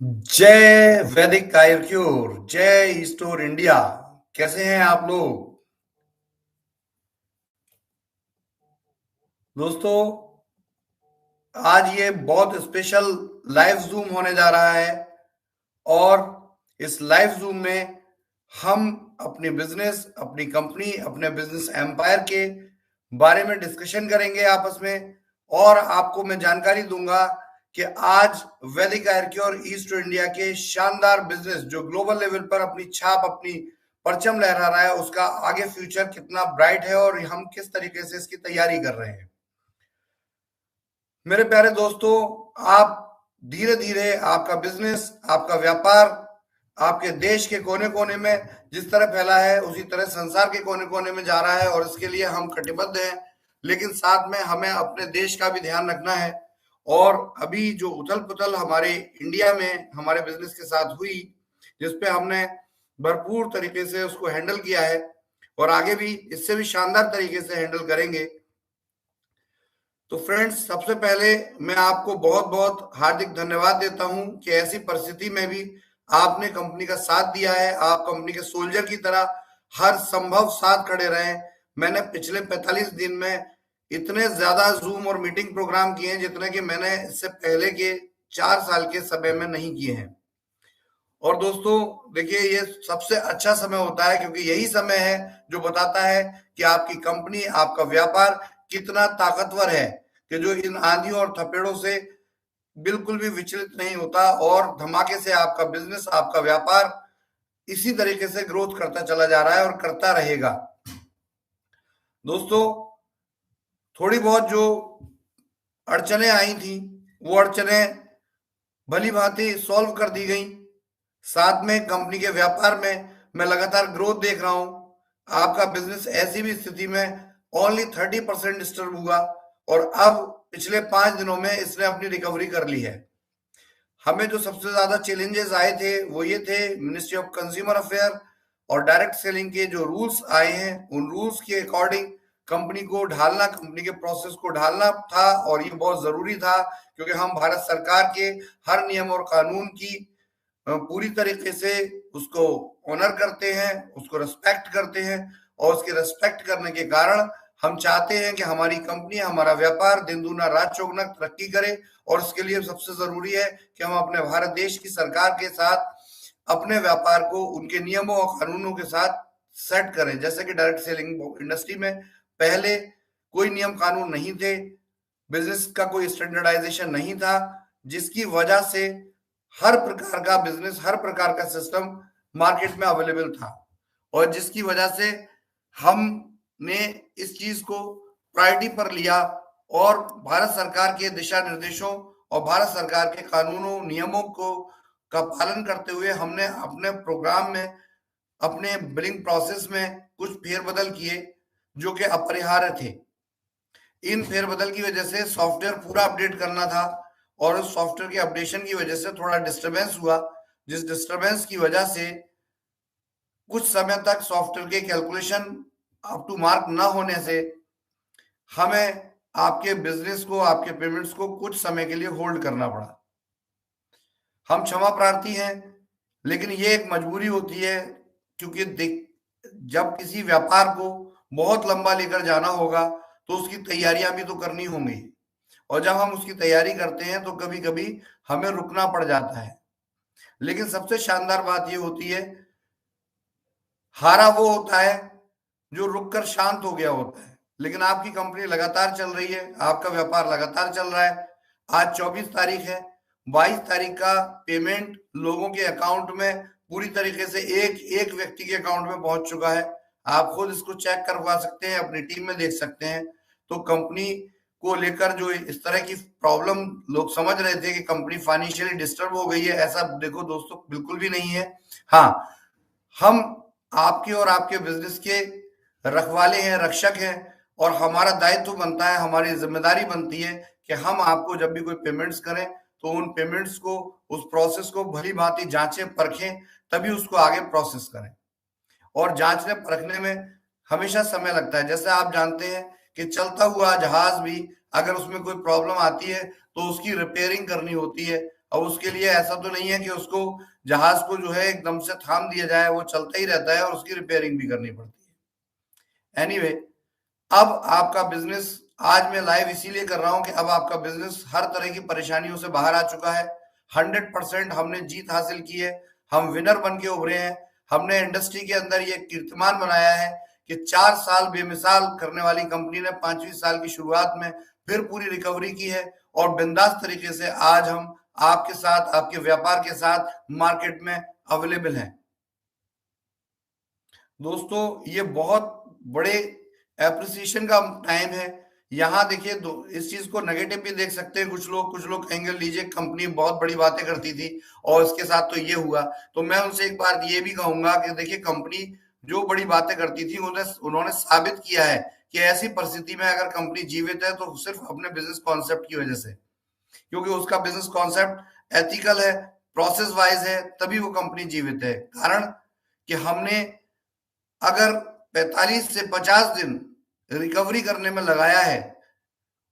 जय वैदिक आयुर्क्योर, जय स्टोर इंडिया। कैसे हैं आप लोग दोस्तों? आज ये बहुत स्पेशल लाइव जूम होने जा रहा है और इस लाइव जूम में हम अपनी बिजनेस, अपनी कंपनी, अपने बिजनेस एम्पायर के बारे में डिस्कशन करेंगे आपस में। और आपको मैं जानकारी दूंगा कि आज वैदिक आयुर्क्योर ईस्ट इंडिया के शानदार बिजनेस जो ग्लोबल लेवल पर अपनी छाप, अपनी परचम लहरा रहा है, उसका आगे फ्यूचर कितना ब्राइट है और हम किस तरीके से इसकी तैयारी कर रहे हैं। मेरे प्यारे दोस्तों, आप धीरे धीरे आपका बिजनेस, आपका व्यापार आपके देश के कोने कोने में जिस तरह फैला है, उसी तरह संसार के कोने कोने में जा रहा है और इसके लिए हम कटिबद्ध हैं। लेकिन साथ में हमें अपने देश का भी ध्यान रखना है। और अभी जो उथल पुथल हमारे इंडिया में हमारे बिजनेस के साथ हुई, जिसपे हमने भरपूर तरीके से उसको हैंडल किया है और आगे भी इससे भी शानदार तरीके से हैंडल करेंगे। तो फ्रेंड्स, सबसे पहले मैं आपको बहुत बहुत हार्दिक धन्यवाद देता हूं कि ऐसी परिस्थिति में भी आपने कंपनी का साथ दिया है। आप कंपनी के सोल्जर की तरह हर संभव साथ खड़े रहे। मैंने पिछले 45 दिन में इतने ज्यादा जूम और मीटिंग प्रोग्राम किए हैं जितने कि मैंने इससे पहले के 4 साल के समय में नहीं किए हैं। और दोस्तों देखिए, ये सबसे अच्छा समय होता है क्योंकि यही समय है जो बताता है कि आपकी कंपनी, आपका व्यापार कितना ताकतवर है, कि जो इन आंधियों और थपेड़ों से बिल्कुल भी विचलित नहीं होता और धमाके से आपका बिजनेस, आपका व्यापार इसी तरीके से ग्रोथ करता चला जा रहा है और करता रहेगा। दोस्तों, थोड़ी बहुत जो अड़चने आई थी, वो अड़चने भली भांति सॉल्व कर दी गई। साथ में कंपनी के व्यापार में मैं लगातार ग्रोथ देख रहा हूं। आपका बिजनेस ऐसी भी स्थिति में ओनली 30% डिस्टर्ब हुआ और अब पिछले 5 दिनों में इसने अपनी रिकवरी कर ली है। हमें जो सबसे ज्यादा चैलेंजेस आए थे वो ये थे, मिनिस्ट्री ऑफ कंज्यूमर अफेयर और डायरेक्ट सेलिंग के जो रूल्स आए हैं, उन रूल्स के अकॉर्डिंग कंपनी को ढालना, कंपनी के प्रोसेस को ढालना था। और ये बहुत जरूरी था क्योंकि हम भारत सरकार के हर नियम और कानून की पूरी तरीके से उसको ऑनर करते हैं, उसको रिस्पेक्ट करते हैं। और उसके रिस्पेक्ट करने के कारण हम चाहते हैं कि हमारी कंपनी, हमारा व्यापार दिन दूना रात चौगुना तरक्की करे। और इसके लिए सबसे जरूरी है कि हम अपने भारत देश की सरकार के साथ अपने व्यापार को उनके नियमों और कानूनों के साथ सेट करें। जैसे कि डायरेक्ट सेलिंग इंडस्ट्री में पहले कोई नियम कानून नहीं थे, बिजनेस का कोई स्टैंडर्डाइजेशन नहीं था, जिसकी वजह से हर प्रकार का बिजनेस, हर प्रकार का सिस्टम मार्केट में अवेलेबल था। और जिसकी वजह से हमने इस चीज को प्रायोरिटी पर लिया और भारत सरकार के दिशा निर्देशों और भारत सरकार के कानूनों, नियमों को का पालन करते हुए हमने अपने प्रोग्राम में, अपने बिलिंग प्रोसेस में कुछ फेरबदल किए जो कि अपरिहार्य थे। इन फेरबदल की वजह से सॉफ्टवेयर पूरा अपडेट करना था और उस सॉफ्टवेयर के अपडेशन की वजह से थोड़ा डिस्टरबेंस हुआ, जिस डिस्टरबेंस की वजह से कुछ समय तक सॉफ्टवेयर के कैलकुलेशन अप टू मार्क ना होने से हमें आपके बिजनेस को, आपके पेमेंट्स को कुछ समय के लिए होल्ड करना पड़ा। हम क्षमा प्रार्थी हैं, लेकिन ये एक मजबूरी होती है क्योंकि जब किसी व्यापार को बहुत लंबा लेकर जाना होगा तो उसकी तैयारियां भी तो करनी होंगी। और जब हम उसकी तैयारी करते हैं तो कभी कभी हमें रुकना पड़ जाता है। लेकिन सबसे शानदार बात यह होती है, हारा वो होता है जो रुककर शांत हो गया होता है। लेकिन आपकी कंपनी लगातार चल रही है, आपका व्यापार लगातार चल रहा है। आज 24 तारीख है, 22 तारीख का पेमेंट लोगों के अकाउंट में पूरी तरीके से एक एक व्यक्ति के अकाउंट में पहुंच चुका है। आप खुद इसको चेक करवा सकते हैं, अपनी टीम में देख सकते हैं। तो कंपनी को लेकर जो इस तरह की प्रॉब्लम लोग समझ रहे थे कि कंपनी फाइनेंशियली डिस्टर्ब हो गई है, ऐसा देखो दोस्तों बिल्कुल भी नहीं है। हाँ, हम आपके और आपके बिजनेस के रखवाले हैं, रक्षक हैं। और हमारा दायित्व बनता है, हमारी जिम्मेदारी बनती है कि हम आपको जब भी कोई पेमेंट्स करें तो उन पेमेंट्स को, उस प्रोसेस को भली भांति जांचें, परखें, तभी उसको आगे प्रोसेस करें। और जांचने परखने में हमेशा समय लगता है। जैसे आप जानते हैं कि चलता हुआ जहाज भी अगर उसमें कोई प्रॉब्लम आती है तो उसकी रिपेयरिंग करनी होती है। अब उसके लिए ऐसा तो नहीं है कि उसको जहाज को जो है एकदम से थाम दिया जाए, वो चलता ही रहता है और उसकी रिपेयरिंग भी करनी पड़ती है। एनीवे, अब आपका बिजनेस, आज मैं लाइव इसीलिए कर रहा हूं कि अब आपका बिजनेस हर तरह की परेशानियों से बाहर आ चुका है। 100% हमने जीत हासिल की है, हम विनर बन के उभरे हैं। हमने इंडस्ट्री के अंदर ये कीर्तिमान बनाया है कि 4 साल बेमिसाल करने वाली कंपनी ने 5वीं साल की शुरुआत में फिर पूरी रिकवरी की है और बिंदास तरीके से आज हम आपके साथ, आपके व्यापार के साथ मार्केट में अवेलेबल हैं। दोस्तों, ये बहुत बड़े एप्रिसिएशन का टाइम है। यहाँ देखिए, इस चीज को नेगेटिव भी देख सकते हैं कुछ लोग कहेंगे लीजिए कंपनी बहुत बड़ी बातें करती थी और इसके साथ तो ये हुआ। तो मैं उनसे एक बार ये भी कहूंगा कि देखिए, कंपनी जो बड़ी बातें करती थी उन्होंने साबित किया है कि ऐसी परिस्थिति में अगर कंपनी जीवित है तो सिर्फ अपने बिजनेस कॉन्सेप्ट की वजह से, क्योंकि उसका बिजनेस कॉन्सेप्ट एथिकल है, प्रोसेस वाइज है, तभी वो कंपनी जीवित है। कारण कि हमने अगर 45 से 50 दिन रिकवरी करने में लगाया है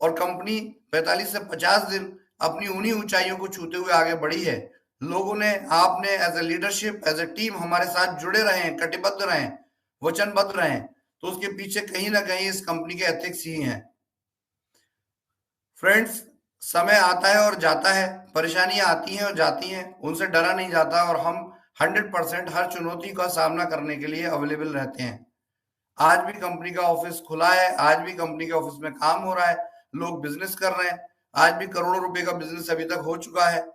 और कंपनी 45 से 50 दिन अपनी उन्हीं ऊंचाइयों को छूते हुए आगे बढ़ी है, लोगों ने, आपने as a leadership, as a team हमारे साथ जुड़े रहे हैं, कटिबद्ध रहे, वचनबद्ध रहे, तो उसके पीछे कहीं ना कहीं इस कंपनी के एथिक्स ही हैं। फ्रेंड्स, समय आता है और जाता है, परेशानियां आती हैं और जाती हैं, उनसे डरा नहीं जाता और हम 100% हर चुनौती का सामना करने के लिए अवेलेबल रहते हैं। आज भी कंपनी का ऑफिस खुला है, आज भी कंपनी के ऑफिस में काम हो रहा है, लोग बिजनेस कर रहे हैं, आज भी करोड़ों रुपए का बिजनेस अभी तक हो चुका है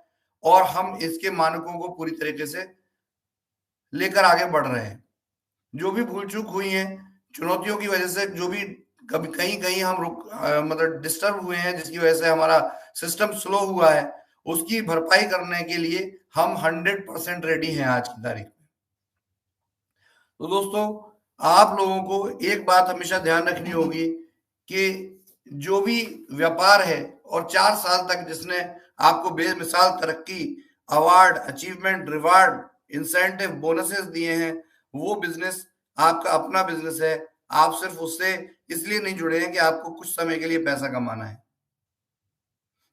और हम इसके मानकों को पूरी तरीके से लेकर आगे बढ़ रहे हैं। जो भी भूल चूक हुई है, चुनौतियों की वजह से जो भी कभी कहीं कहीं हम मतलब डिस्टर्ब हुए हैं, जिसकी वजह से हमारा सिस्टम स्लो हुआ है, उसकी भरपाई करने के लिए हम 100% रेडी हैं आज की तारीख में। तो दोस्तों, आप लोगों को एक बात हमेशा ध्यान रखनी होगी कि जो भी व्यापार है और 4 साल तक जिसने आपको बेमिसाल तरक्की, award, achievement, reward, incentive, bonuses दिए हैं, वो बिजनेस आपका अपना बिजनेस है। आप सिर्फ उससे इसलिए नहीं जुड़े हैं कि आपको कुछ समय के लिए पैसा कमाना है।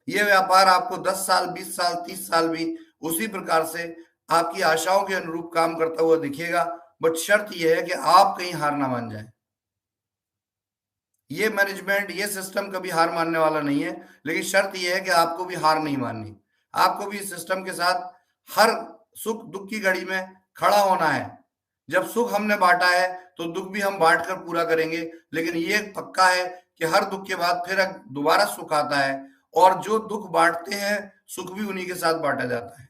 ये व्यापार आपको 10 साल, 20 साल, 30 साल भी उसी प्रकार से आपकी आशाओं के अनुरूप काम करता हुआ दिखेगा, बट शर्त यह है कि आप कहीं हार ना मान जाए। ये मैनेजमेंट, ये सिस्टम कभी हार मानने वाला नहीं है, लेकिन शर्त यह है कि आपको भी हार नहीं माननी। आपको भी इस सिस्टम के साथ हर सुख दुख की घड़ी में खड़ा होना है। जब सुख हमने बांटा है तो दुख भी हम बांट कर पूरा करेंगे, लेकिन ये पक्का है कि हर दुख के बाद फिर दोबारा सुख आता है और जो दुख बांटते हैं, सुख भी उन्हीं के साथ बांटा जाता है।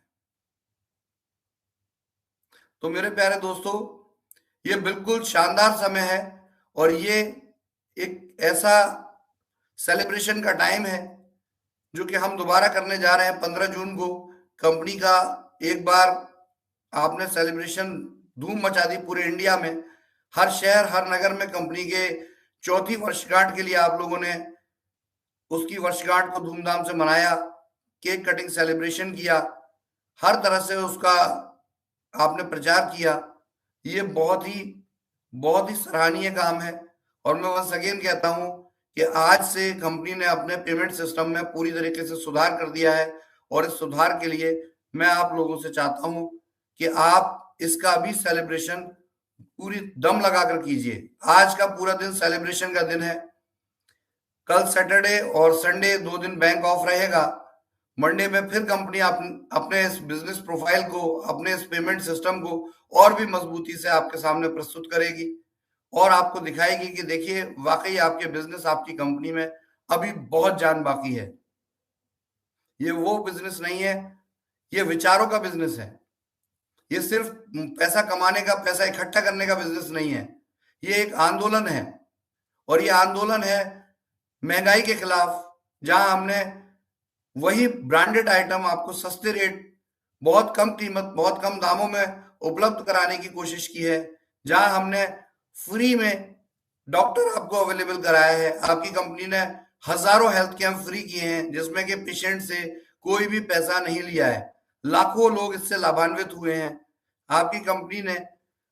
तो मेरे प्यारे दोस्तों, ये बिल्कुल शानदार समय है और ये एक ऐसा सेलिब्रेशन का टाइम है जो कि हम दोबारा करने जा रहे हैं 15 जून को। कंपनी का एक बार आपने सेलिब्रेशन धूम मचा दी पूरे इंडिया में। हर शहर, हर नगर में कंपनी के चौथी वर्षगांठ के लिए आप लोगों ने उसकी वर्षगांठ को धूमधाम से मनाया, केक कटिंग सेलिब्रेशन किया, हर तरह से उसका आपने प्रचार किया। ये बहुत ही सराहनीय काम है और मैं वंस अगेन कहता हूं कि आज से कंपनी ने अपने पेमेंट सिस्टम में पूरी तरीके से सुधार कर दिया है और इस सुधार के लिए मैं आप लोगों से चाहता हूं कि आप इसका भी सेलिब्रेशन पूरी दम लगाकर कीजिए। आज का पूरा दिन सेलिब्रेशन का दिन है। कल सैटरडे और संडे 2 दिन बैंक ऑफ रहेगा। मंडे में फिर कंपनी अपने इस बिजनेस प्रोफाइल को, अपने इस पेमेंट सिस्टम को और भी मजबूती से आपके सामने प्रस्तुत करेगी और आपको दिखाएगी कि देखिए, वाकई आपके बिजनेस, आपकी कंपनी में अभी बहुत जान बाकी है। ये वो बिजनेस नहीं है, ये विचारों का बिजनेस है। ये सिर्फ पैसा कमाने का, पैसा इकट्ठा करने का बिजनेस नहीं है। ये एक आंदोलन है और ये आंदोलन है महंगाई के खिलाफ, जहां हमने वही ब्रांडेड आइटम आपको सस्ते रेट, बहुत कम कीमत, बहुत कम दामों में उपलब्ध कराने की कोशिश की है। जहां हमने फ्री में डॉक्टर आपको अवेलेबल कराया है। आपकी कंपनी ने हजारों हेल्थ कैंप फ्री किए हैं जिसमें कि पेशेंट से कोई भी पैसा नहीं लिया है। लाखों लोग इससे लाभान्वित हुए हैं। आपकी कंपनी ने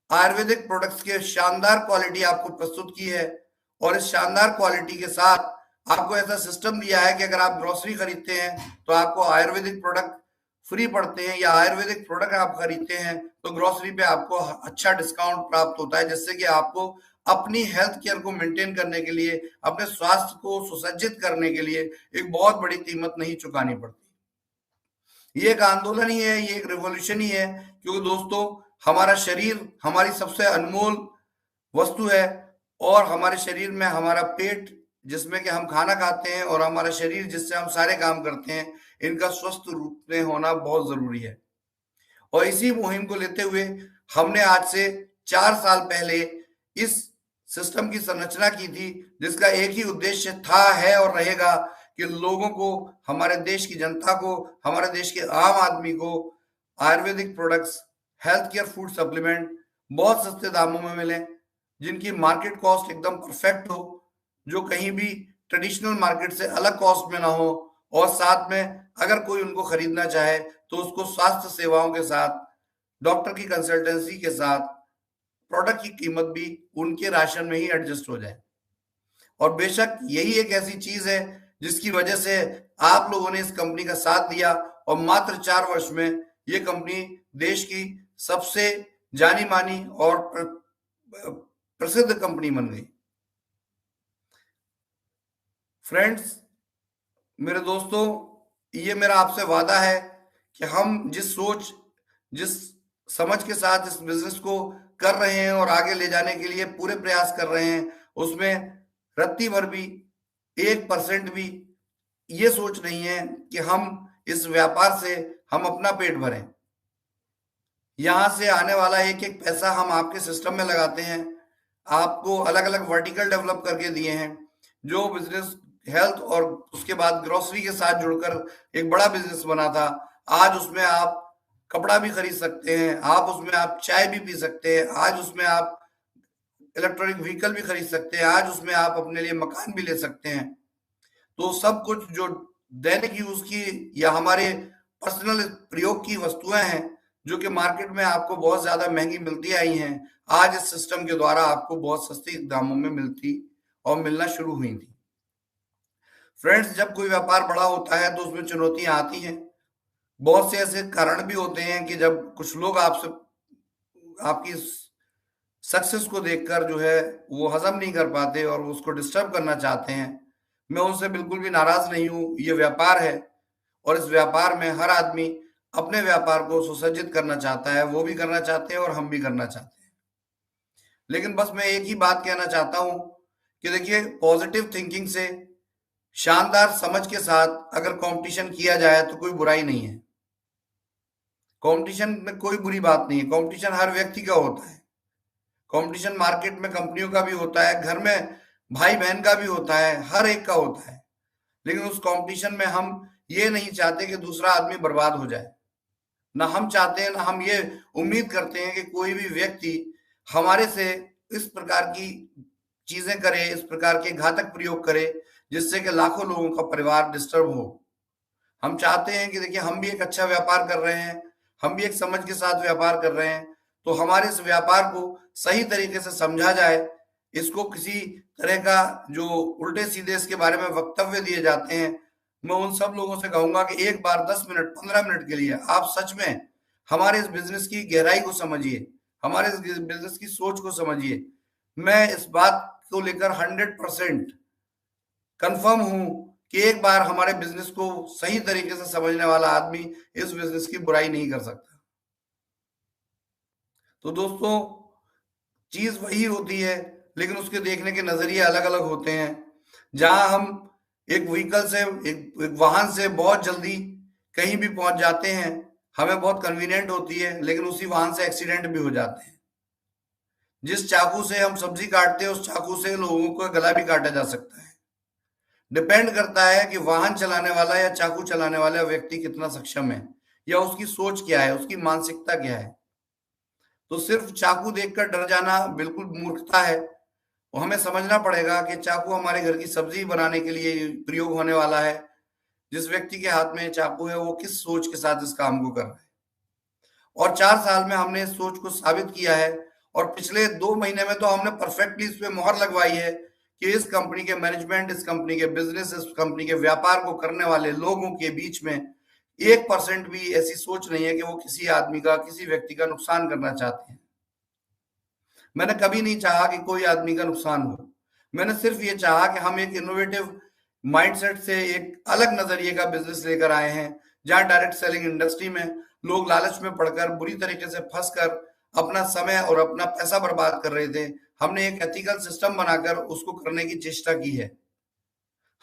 आयुर्वेदिक प्रोडक्ट्स के शानदार क्वालिटी आपको प्रस्तुत की है और इस शानदार क्वालिटी के साथ आपको ऐसा सिस्टम दिया है कि अगर आप ग्रोसरी खरीदते हैं तो आपको आयुर्वेदिक प्रोडक्ट फ्री पड़ते हैं या आयुर्वेदिक प्रोडक्ट आप खरीदते हैं तो ग्रोसरी पे आपको अच्छा डिस्काउंट प्राप्त होता है, जिससे कि आपको अपनी हेल्थ केयर को मेंटेन करने के लिए, अपने स्वास्थ्य को सुसज्जित करने के लिए एक बहुत बड़ी कीमत नहीं चुकानी पड़ती। ये एक आंदोलन ही है, ये एक रिवॉल्यूशन ही है, क्योंकि दोस्तों हमारा शरीर हमारी सबसे अनमोल वस्तु है, और हमारे शरीर में हमारा पेट जिसमें कि हम खाना खाते हैं और हमारा शरीर जिससे हम सारे काम करते हैं, इनका स्वस्थ रूप में होना बहुत जरूरी है। और इसी मुहिम को लेते हुए हमने आज से 4 साल पहले इस सिस्टम की संरचना की थी, जिसका एक ही उद्देश्य था, है और रहेगा कि लोगों को, हमारे देश की जनता को, हमारे देश के आम आदमी को Ayurvedic products, health care food supplement बहुत सस्ते दामों में मिले, जिनकी मार्केट कॉस्ट एकदम परफेक्ट हो, जो कहीं भी ट्रेडिशनल मार्केट से अलग कॉस्ट में ना हो, और साथ में अगर कोई उनको खरीदना चाहे तो उसको स्वास्थ्य सेवाओं के साथ, डॉक्टर की कंसल्टेंसी के साथ, प्रोडक्ट की कीमत भी उनके राशन में ही एडजस्ट हो जाए। और बेशक यही एक ऐसी चीज है जिसकी वजह से आप लोगों ने इस कंपनी का साथ दिया, और मात्र 4 वर्ष में ये कंपनी देश की सबसे जानी मानी और प्रसिद्ध कंपनी बन गई। फ्रेंड्स, मेरे दोस्तों, ये मेरा आपसे वादा है कि हम जिस सोच, जिस समझ के साथ इस बिजनेस को कर रहे हैं और आगे ले जाने के लिए पूरे प्रयास कर रहे हैं, उसमें रत्ती भर भी, 1% भी ये सोच नहीं है कि हम इस व्यापार से हम अपना पेट भरें। यहां से आने वाला एक एक पैसा हम आपके सिस्टम में लगाते हैं, आपको अलग अलग वर्टिकल डेवलप करके दिए हैं, जो बिजनेस हेल्थ और उसके बाद ग्रोसरी के साथ जुड़कर एक बड़ा बिजनेस बना था। आज उसमें आप कपड़ा भी खरीद सकते हैं, आप उसमें आप चाय भी पी सकते हैं, आज उसमें आप इलेक्ट्रॉनिक व्हीकल भी खरीद सकते हैं, आज उसमें आप अपने लिए मकान भी ले सकते हैं। तो सब कुछ जो दैनिक यूज की या हमारे पर्सनल प्रयोग की वस्तुएं हैं, जो कि मार्केट में आपको बहुत ज्यादा महंगी मिलती आई हैं, आज इस सिस्टम के द्वारा आपको बहुत सस्ती दामों में मिलती और मिलना शुरू हुई थी। फ्रेंड्स, जब कोई व्यापार बड़ा होता है तो उसमें चुनौतियां आती हैं। बहुत से ऐसे कारण भी होते हैं कि जब कुछ लोग आपसे, आपकी सक्सेस को देखकर जो है वो हजम नहीं कर पाते और उसको डिस्टर्ब करना चाहते हैं। मैं उनसे बिल्कुल भी नाराज नहीं हूं, ये व्यापार है, और इस व्यापार में हर आदमी अपने व्यापार को सुसज्जित करना चाहता है, वो भी करना चाहते हैं और हम भी करना चाहते हैं। लेकिन बस मैं एक ही बात कहना चाहता हूं कि देखिए, पॉजिटिव थिंकिंग से, शानदार समझ के साथ अगर कंपटीशन किया जाए तो कोई बुराई नहीं है। कंपटीशन में कोई बुरी बात नहीं है, कंपटीशन हर व्यक्ति का होता है। कंपटीशन मार्केट में कंपनियों का भी होता है, घर में भाई बहन का भी होता है, हर एक का होता है। लेकिन उस कंपटीशन में हम ये नहीं चाहते कि दूसरा आदमी बर्बाद हो जाए। ना हम चाहते हैं, ना हम ये उम्मीद करते हैं कि कोई भी व्यक्ति हमारे से इस प्रकार की चीजें करे, इस प्रकार के घातक प्रयोग करे, जिससे कि लाखों लोगों का परिवार डिस्टर्ब हो। हम चाहते हैं कि देखिए, हम भी एक अच्छा व्यापार कर रहे हैं, हम भी एक समझ के साथ व्यापार कर रहे हैं, तो हमारे इस व्यापार को सही तरीके से समझा जाए। इसको किसी तरह का जो उल्टे सीधे इसके बारे में वक्तव्य दिए जाते हैं, मैं उन सब लोगों से कहूंगा कि एक बार 10 मिनट 15 मिनट के लिए आप सच में हमारे इस बिजनेस की गहराई को समझिए, हमारे इस बिजनेस की सोच को समझिए। मैं इस बात को लेकर 100% कंफर्म हूं कि एक बार हमारे बिजनेस को सही तरीके से समझने वाला आदमी इस बिजनेस की बुराई नहीं कर सकता। तो दोस्तों, चीज वही होती है, लेकिन उसके देखने के नजरिए अलग अलग होते हैं। जहां हम एक व्हीकल से, एक वाहन से बहुत जल्दी कहीं भी पहुंच जाते हैं, हमें बहुत कन्वीनियंट होती है, लेकिन उसी वाहन से एक्सीडेंट भी हो जाते हैं। जिस चाकू से हम सब्जी काटते हैं, उस चाकू से लोगों को गला भी काटा जा सकता है। डिपेंड करता है कि वाहन चलाने वाला या चाकू चलाने वाला व्यक्ति कितना सक्षम है, या उसकी सोच क्या है, उसकी मानसिकता क्या है। तो सिर्फ चाकू देखकर डर जाना बिल्कुल मूर्खता है। और हमें समझना पड़ेगा कि चाकू हमारे घर की सब्जी बनाने के लिए प्रयोग होने वाला है। जिस व्यक्ति के हाथ में चाकू है, वो किस सोच के साथ इस काम को कर रहा है। और 4 साल में हमने इस सोच को साबित किया है, और पिछले 2 महीने में तो हमने परफेक्टली इस पे मोहर लगवाई है कि इस कंपनी के मैनेजमेंट, इस कंपनी के बिजनेस, इस कंपनी के व्यापार को करने वाले लोगों के बीच में 1% भी ऐसी सोच नहीं है कि वो किसी आदमी का, किसी व्यक्ति का नुकसान करना चाहते हैं। मैंने कभी नहीं चाहा कि कोई आदमी का नुकसान हो। मैंने सिर्फ ये चाहा कि हम एक इनोवेटिव माइंडसेट से एक अलग नजरिए का बिजनेस लेकर आए हैं, जहां डायरेक्ट सेलिंग इंडस्ट्री में लोग लालच में पड़कर बुरी तरीके से फंसकर अपना समय और अपना पैसा बर्बाद कर रहे थे। हमने एक एथिकल सिस्टम बनाकर उसको करने की चेष्टा की है।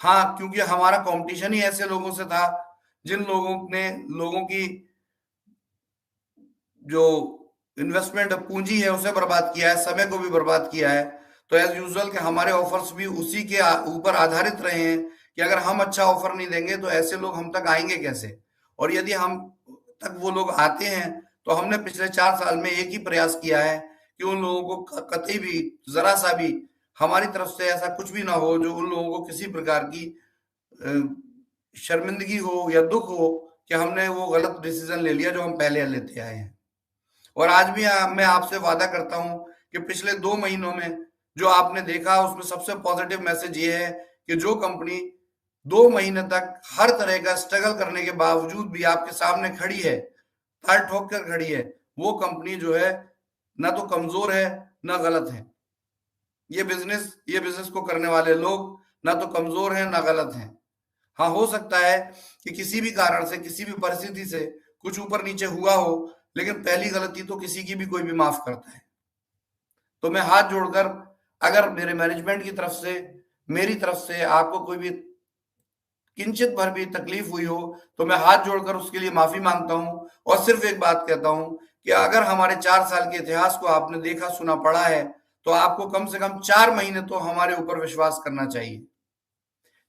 हाँ, क्योंकि हमारा कंपटीशन ही ऐसे लोगों से था जिन लोगों ने लोगों की जो इन्वेस्टमेंट पूंजी है उसे बर्बाद किया है, समय को भी बर्बाद किया है। तो एज यूजुअल के हमारे ऑफर्स भी उसी के ऊपर आधारित रहे हैं कि अगर हम अच्छा ऑफर नहीं देंगे तो ऐसे लोग हम तक आएंगे कैसे, और यदि हम तक वो लोग आते हैं तो हमने पिछले 4 साल में एक ही प्रयास किया है कि उन लोगों को कतई भी, जरा सा भी हमारी तरफ से ऐसा कुछ भी ना हो जो उन लोगों को किसी प्रकार की शर्मिंदगी हो या दुख हो कि हमने वो गलत डिसीजन ले लिया जो हम पहले लेते आए हैं। और आज भी मैं आपसे वादा करता हूं कि पिछले 2 महीनों में जो आपने देखा उसमें सबसे पॉजिटिव मैसेज ये है कि जो कंपनी 2 महीने तक हर तरह का स्ट्रगल करने के बावजूद भी आपके सामने खड़ी है, पैर ठोक कर खड़ी है, वो कंपनी जो है ना तो कमजोर है ना गलत है। ये बिजनेस को करने वाले लोग ना तो कमजोर हैं ना गलत हैं। हाँ, हो सकता है कि किसी भी कारण से, किसी भी परिस्थिति से कुछ ऊपर नीचे हुआ हो, लेकिन पहली गलती तो किसी की भी कोई भी माफ करता है। तो मैं हाथ जोड़कर, अगर मेरे मैनेजमेंट की तरफ से, मेरी तरफ से आपको कोई भी किंचित भर भी तकलीफ हुई हो तो मैं हाथ जोड़कर उसके लिए माफी मांगता हूं, और सिर्फ एक बात कहता हूं कि अगर हमारे 4 साल के इतिहास को आपने देखा, सुना, पढ़ा है तो आपको कम से कम 4 महीने तो हमारे ऊपर विश्वास करना चाहिए।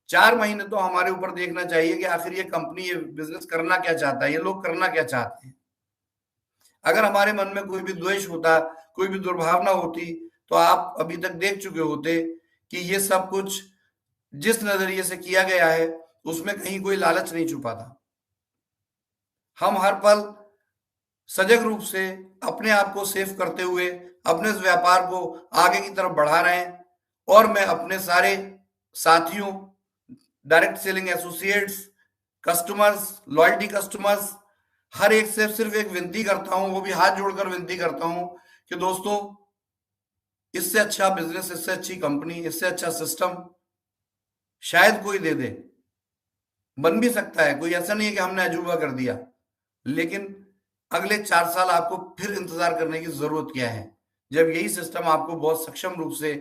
4 महीने तो हमारे ऊपर देखना चाहिए कि आखिर ये कंपनी, ये बिजनेस करना क्या चाहता है, ये लोग करना क्या चाहते हैं। अगर हमारे मन में कोई भी द्वेष होता, कोई भी दुर्भावना होती, तो आप अभी तक देख चुके होते कि ये सब कुछ जिस नजरिए से किया गया है उसमें कहीं कोई लालच नहीं छुपा था। हम हर पल सजग रूप से अपने आप को सेफ करते हुए अपने इस व्यापार को आगे की तरफ बढ़ा रहे हैं। और मैं अपने सारे साथियों, direct selling associates, customers, loyalty customers, हर एक से सिर्फ एक विनती करता हूं, वो भी हाथ जोड़कर विनती करता हूं कि दोस्तों, इससे अच्छा बिजनेस, इससे अच्छी कंपनी, इससे अच्छा सिस्टम शायद कोई दे दे। बन भी सकता है, कोई ऐसा नहीं है कि हमने अजूबा कर दिया, लेकिन अगले 4 साल आपको फिर इंतजार करने की जरूरत क्या है, जब यही सिस्टम आपको बहुत सक्षम रूप से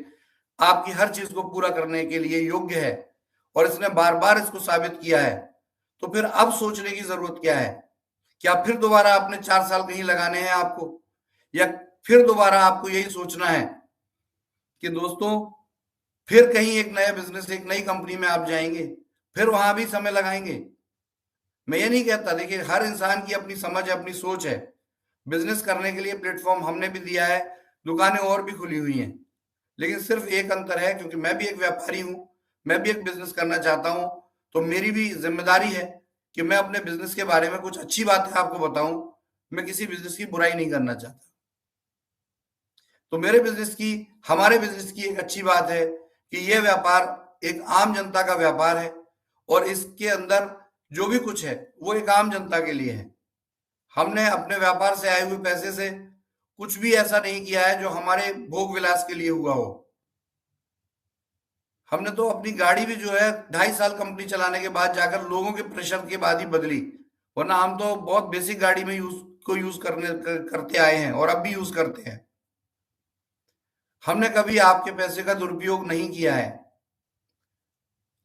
आपकी हर चीज को पूरा करने के लिए योग्य है और इसने बार बार इसको साबित किया है। तो फिर अब सोचने की जरूरत क्या है? क्या फिर दोबारा अपने 4 साल कहीं लगाने हैं आपको, या फिर दोबारा आपको यही सोचना है कि दोस्तों फिर कहीं एक नया बिजनेस, एक नई कंपनी में आप जाएंगे, फिर वहां भी समय लगाएंगे? मैं ये नहीं कहता, देखिए हर इंसान की अपनी समझ है, अपनी सोच है। बिजनेस करने के लिए प्लेटफॉर्म हमने भी दिया है, दुकानें और भी खुली हुई हैं, लेकिन सिर्फ एक अंतर है, क्योंकि मैं भी एक व्यापारी हूं, मैं भी एक बिजनेस करना चाहता हूं, तो मेरी भी जिम्मेदारी है कि मैं अपने बिजनेस के बारे में कुछ अच्छी बातें आपको बताऊं। मैं किसी बिजनेस की बुराई नहीं करना चाहता। तो मेरे बिजनेस की, हमारे बिजनेस की एक अच्छी बात है कि यह व्यापार एक आम जनता का व्यापार है, और इसके अंदर जो भी कुछ है वो एक आम जनता के लिए है। हमने अपने व्यापार से आए हुए पैसे से कुछ भी ऐसा नहीं किया है जो हमारे भोग विलास के लिए हुआ हो। हमने तो अपनी गाड़ी भी जो है 2.5 साल कंपनी चलाने के बाद जाकर लोगों के प्रेशर के बाद ही बदली, वरना हम तो बहुत बेसिक गाड़ी में यूज करते आए हैं और अब भी यूज करते हैं। हमने कभी आपके पैसे का दुरुपयोग नहीं किया है।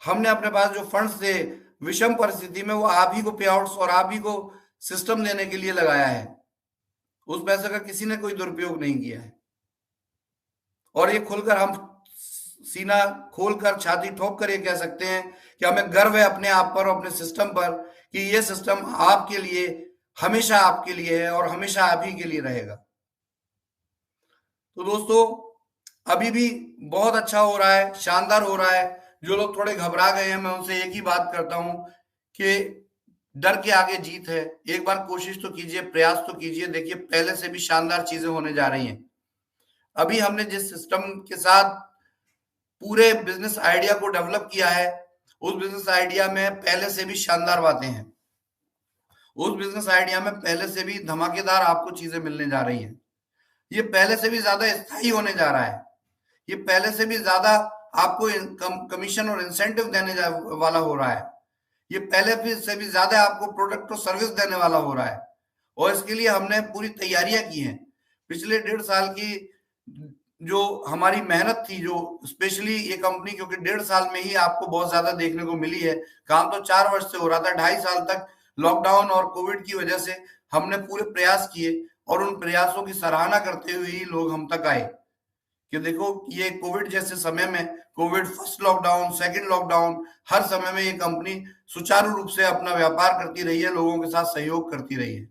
हमने अपने पास जो फंड्स थे विषम परिस्थिति में, वो आप ही को पे आउट्स और आप ही को सिस्टम देने के लिए लगाया है। उस पैसे का किसी ने कोई दुरुपयोग नहीं किया है। और ये खुलकर हम सीना खोलकर, छाती ठोक कर ये कह सकते हैं कि हमें गर्व है अपने आप पर और अपने सिस्टम पर कि ये सिस्टम आपके लिए, हमेशा आपके लिए है और हमेशा आप ही के लिए रहेगा। तो दोस्तों, अभी भी बहुत अच्छा हो रहा है, शानदार हो रहा है। जो लोग थोड़े घबरा गए हैं, मैं उनसे एक ही बात करता हूं कि डर के आगे जीत है। एक बार कोशिश तो कीजिए, प्रयास तो कीजिए। देखिए, पहले से भी शानदार चीजें होने जा रही हैं। अभी हमने जिस सिस्टम के साथ पूरे बिजनेस आइडिया को डेवलप किया है, उस बिजनेस आइडिया में पहले से भी शानदार बातें हैं। उस बिजनेस आइडिया में पहले से भी धमाकेदार आपको चीजें मिलने जा रही हैं। ये पहले से भी ज्यादा स्थायी होने जा रहा है। ये पहले से भी ज्यादा आपको कमीशन और इंसेंटिव देने वाला हो रहा है। ये पहले से भी ज्यादा आपको प्रोडक्ट और सर्विस देने वाला हो रहा है। और इसके लिए हमने पूरी तैयारियां की हैं। पिछले 1.5 साल की जो हमारी मेहनत थी, जो स्पेशली ये कंपनी, क्योंकि 1.5 साल में ही आपको बहुत ज्यादा देखने को मिली है। काम तो 4 वर्ष से हो रहा था। 2.5 साल तक लॉकडाउन और कोविड की वजह से हमने पूरे प्रयास किए और उन प्रयासों की सराहना करते हुए ही लोग हम तक आए कि देखो, ये कोविड जैसे समय में, Covid first lockdown, second lockdown, हर समय में ये कंपनी सुचारू रूप से अपना व्यापार करती रही है, लोगों के साथ सहयोग करती रही है।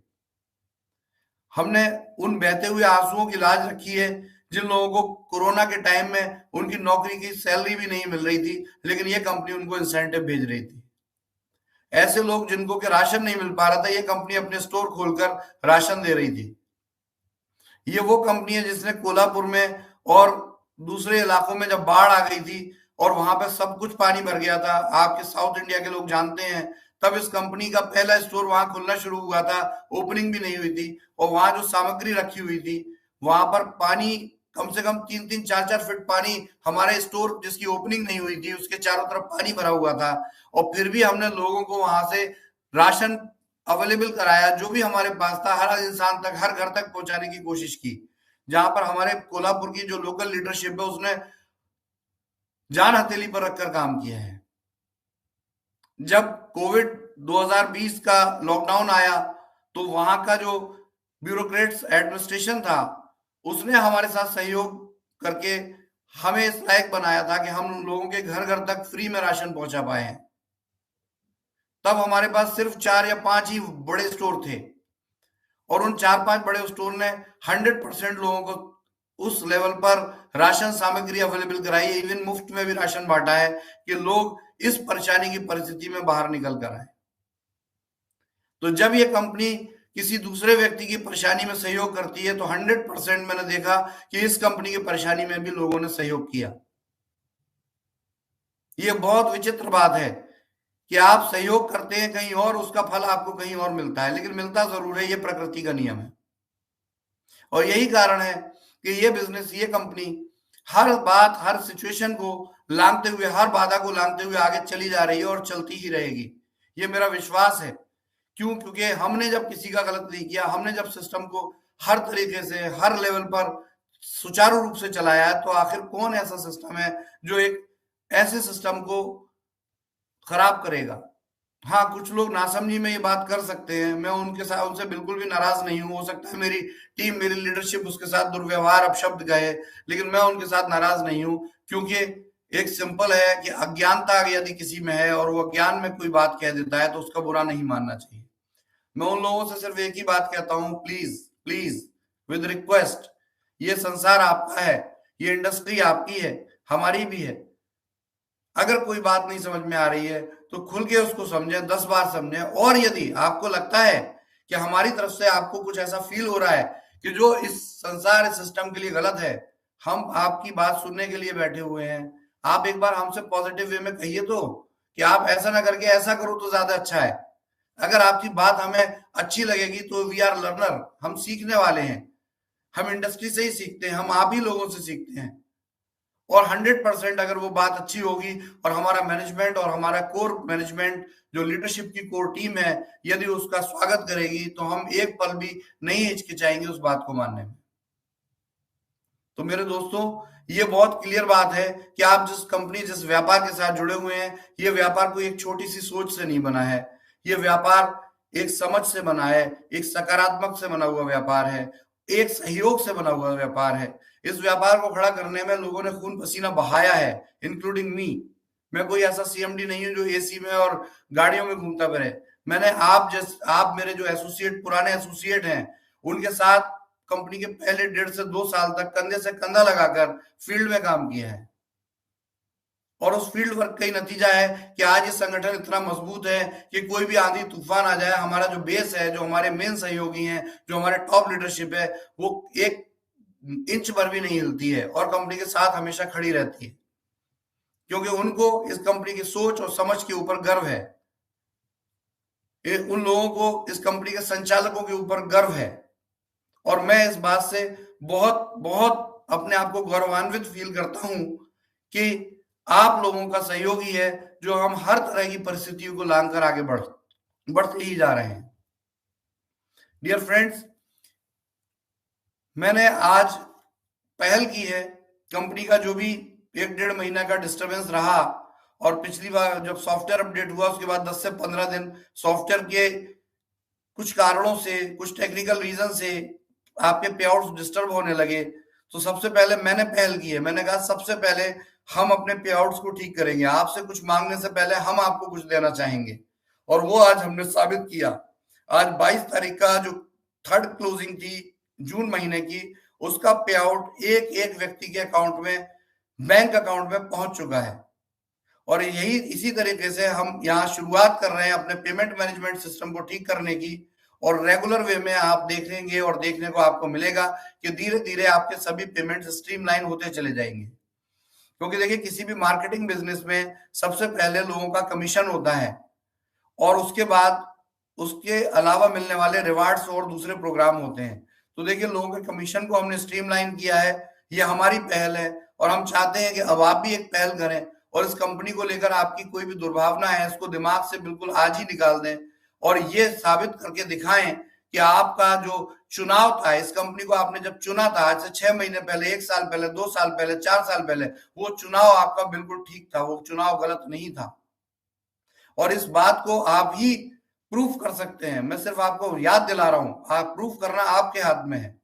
हमने उन बहते हुए आंसुओं की लाज रखी है जिन लोगों को कोरोना के टाइम में उनकी नौकरी की सैलरी भी नहीं मिल रही थी, लेकिन ये कंपनी उनको इंसेंटिव भेज रही थी। ऐसे लोग जिनको के राशन नहीं मिल पा रहा था, ये कंपनी अपने स्टोर खोलकर राशन दे रही थी। ये वो कंपनी है जिसने कोल्हापुर में और दूसरे इलाकों में जब बाढ़ आ गई थी और वहां पे सब कुछ पानी भर गया था, आपके साउथ इंडिया के लोग जानते हैं, तब इस कंपनी का पहला स्टोर वहां खुलना शुरू हुआ था। ओपनिंग भी नहीं हुई थी और वहां जो सामग्री रखी हुई थी, वहां पर पानी कम से कम 3-3, 4-4 फीट पानी, हमारे स्टोर जिसकी ओपनिंग नहीं हुई थी उसके चारों तरफ पानी भरा हुआ था। और फिर भी हमने लोगों को वहां से राशन अवेलेबल कराया, जो भी हमारे पास था, हर इंसान तक, हर घर तक पहुंचाने की कोशिश की। जहां पर हमारे कोल्हापुर की जो लोकल लीडरशिप है उसने जान हथेली पर रखकर काम किया है। जब कोविड 2020 का लॉकडाउन आया तो वहां का जो ब्यूरोक्रेट्स एडमिनिस्ट्रेशन था उसने हमारे साथ सहयोग करके हमें इस लायक बनाया था कि हम लोगों के घर घर तक फ्री में राशन पहुंचा पाए हैं। तब हमारे पास सिर्फ 4 या 5 ही बड़े स्टोर थे और उन 4-5 बड़े स्टोर ने 100% लोगों को उस लेवल पर राशन सामग्री अवेलेबल कराई, इवन मुफ्त में भी राशन बांटा है कि लोग इस परेशानी की परिस्थिति में बाहर निकल कर आए। तो जब ये कंपनी किसी दूसरे व्यक्ति की परेशानी में सहयोग करती है तो 100% मैंने देखा कि इस कंपनी की परेशानी में भी लोगों ने सहयोग किया। ये बहुत विचित्र बात है कि आप सहयोग करते हैं कहीं और, उसका फल आपको कहीं और मिलता है, लेकिन मिलता जरूर है। ये प्रकृति का नियम है और यही कारण है कि ये बिजनेस, ये कंपनी हर बात, हर सिचुएशन को लांघते हुए, हर बाधा को लांघते हुए आगे चली जा रही है और चलती ही रहेगी। ये मेरा विश्वास है। क्यों? क्योंकि हमने जब किसी का गलत नहीं किया, हमने जब सिस्टम को हर तरीके से, हर लेवल पर सुचारू रूप से चलाया है, तो आखिर कौन ऐसा सिस्टम है जो एक ऐसे सिस्टम को खराब करेगा? हाँ, कुछ लोग नासमझी में ये बात कर सकते हैं, मैं उनके साथ, उनसे बिल्कुल भी नाराज नहीं हूं। हो सकता है मेरी टीम, मेरी लीडरशिप उसके साथ दुर्व्यवहार, अपशब्द कहे, लेकिन मैं उनके साथ नाराज नहीं हूं, क्योंकि एक सिंपल है कि अज्ञानता यदि किसी में है और वो अज्ञान में कोई बात कह देता है तो उसका बुरा नहीं मानना चाहिए। मैं उन लोगों से सिर्फ एक ही बात कहता हूं, प्लीज प्लीज, विद रिक्वेस्ट, ये संसार आपका है, ये इंडस्ट्री आपकी है, हमारी भी है। अगर कोई बात नहीं समझ में आ रही है तो खुल के उसको समझें, 10 बार समझें। और यदि आपको लगता है कि हमारी तरफ से आपको कुछ ऐसा फील हो रहा है कि जो इस संसार, इस सिस्टम के लिए गलत है, हम आपकी बात सुनने के लिए बैठे हुए हैं। आप एक बार हमसे पॉजिटिव वे में कहिए तो कि आप ऐसा ना करके ऐसा करो तो ज्यादा अच्छा है। अगर आपकी बात हमें अच्छी लगेगी तो वी आर लर्नर, हम सीखने वाले हैं। हम इंडस्ट्री से ही सीखते हैं, हम आप ही लोगों से सीखते हैं। और 100% अगर वो बात अच्छी होगी और हमारा मैनेजमेंट और हमारा कोर मैनेजमेंट, जो लीडरशिप की कोर टीम है, यदि उसका स्वागत करेगी तो हम एक पल भी नहीं हिचकिचाएंगे उस बात को मानने में। तो मेरे दोस्तों, ये बहुत क्लियर बात है कि आप जिस कंपनी, जिस व्यापार के साथ जुड़े हुए हैं, ये व्यापार कोई एक छोटी सी सोच से नहीं बना है। ये व्यापार एक समझ से बना है, एक सकारात्मक से बना हुआ व्यापार है, एक सहयोग से बना हुआ व्यापार है। इस व्यापार को खड़ा करने में लोगों ने खून पसीना बहाया है, इंक्लूडिंग मी। मैं कोई ऐसा सीएमडी नहीं हूं जो एसी में और गाड़ियों में घूमता फिरे। मैंने आप मेरे जो एसोसिएट, पुराने एसोसिएट हैं, उनके साथ कंपनी के पहले 1.5 से 2 साल तक कंधे से कंधा लगाकर फील्ड में काम किया है। और उस फील्ड वर्क का ही नतीजा है कि आज ये संगठन इतना मजबूत है कि कोई भी आंधी तूफान आ जाए, हमारा जो बेस है, जो हमारे मेन सहयोगी हैं, जो हमारे टॉप लीडरशिप है, वो एक इंच भर भी नहीं हिलती है और कंपनी के साथ हमेशा खड़ी रहती है, क्योंकि उनको इस कंपनी की सोच और समझ के ऊपर गर्व है। उन लोगों को, इस कंपनी के संचालकों के ऊपर गर्व है और मैं इस बात से बहुत बहुत अपने आप को गौरवान्वित फील करता हूं कि आप लोगों का सहयोग ही है जो हम हर तरह की परिस्थितियों को लांघकर आगे बढ़ते ही जा रहे हैं। डियर फ्रेंड्स, मैंने आज पहल की है। कंपनी का जो भी 1-1.5 महीना का डिस्टरबेंस रहा और पिछली बार जब सॉफ्टवेयर अपडेट हुआ उसके बाद 10 से 15 दिन सॉफ्टवेयर के कुछ कारणों से, कुछ टेक्निकल रीजन से आपके पे आउट्स डिस्टर्ब होने लगे, तो सबसे पहले मैंने पहल की है। मैंने कहा सबसे पहले हम अपने पे आउट्स को ठीक करेंगे, आपसे कुछ मांगने से पहले हम आपको कुछ देना चाहेंगे और वो आज हमने साबित किया। आज 22 तारीख का जो थर्ड क्लोजिंग थी जून महीने की, उसका पे आउट एक एक व्यक्ति के अकाउंट में, बैंक अकाउंट में पहुंच चुका है और यही इसी तरीके से हम यहाँ शुरुआत कर रहे हैं अपने पेमेंट मैनेजमेंट सिस्टम को ठीक करने की और रेगुलर वे में आप देखेंगे और देखने को आपको मिलेगा कि धीरे धीरे आपके सभी पेमेंट स्ट्रीमलाइन होते चले जाएंगे। क्योंकि देखिए, किसी भी मार्केटिंग बिजनेस में सबसे पहले लोगों का कमीशन होता है और उसके बाद उसके अलावा मिलने वाले रिवार्ड्स और दूसरे प्रोग्राम होते हैं। तो देखिए, लोगों के कमीशन को हमने स्ट्रीमलाइन किया है, ये हमारी पहल है और हम चाहते हैं कि अब आप भी एक पहल करें और इस कंपनी को लेकर आपकी कोई भी दुर्भावना है इसको दिमाग से बिल्कुल आज ही निकाल दें और ये साबित करके दिखाएं कि आपका जो चुनाव था, इस कंपनी को आपने जब चुना था आज से 6 महीने पहले, 1 साल पहले, 2 साल पहले, 4 साल पहले, वो चुनाव आपका बिल्कुल ठीक था, वो चुनाव गलत नहीं था और इस बात को आप ही प्रूफ कर सकते हैं। मैं सिर्फ आपको याद दिला रहा हूं, आप प्रूफ करना आपके हाथ में है।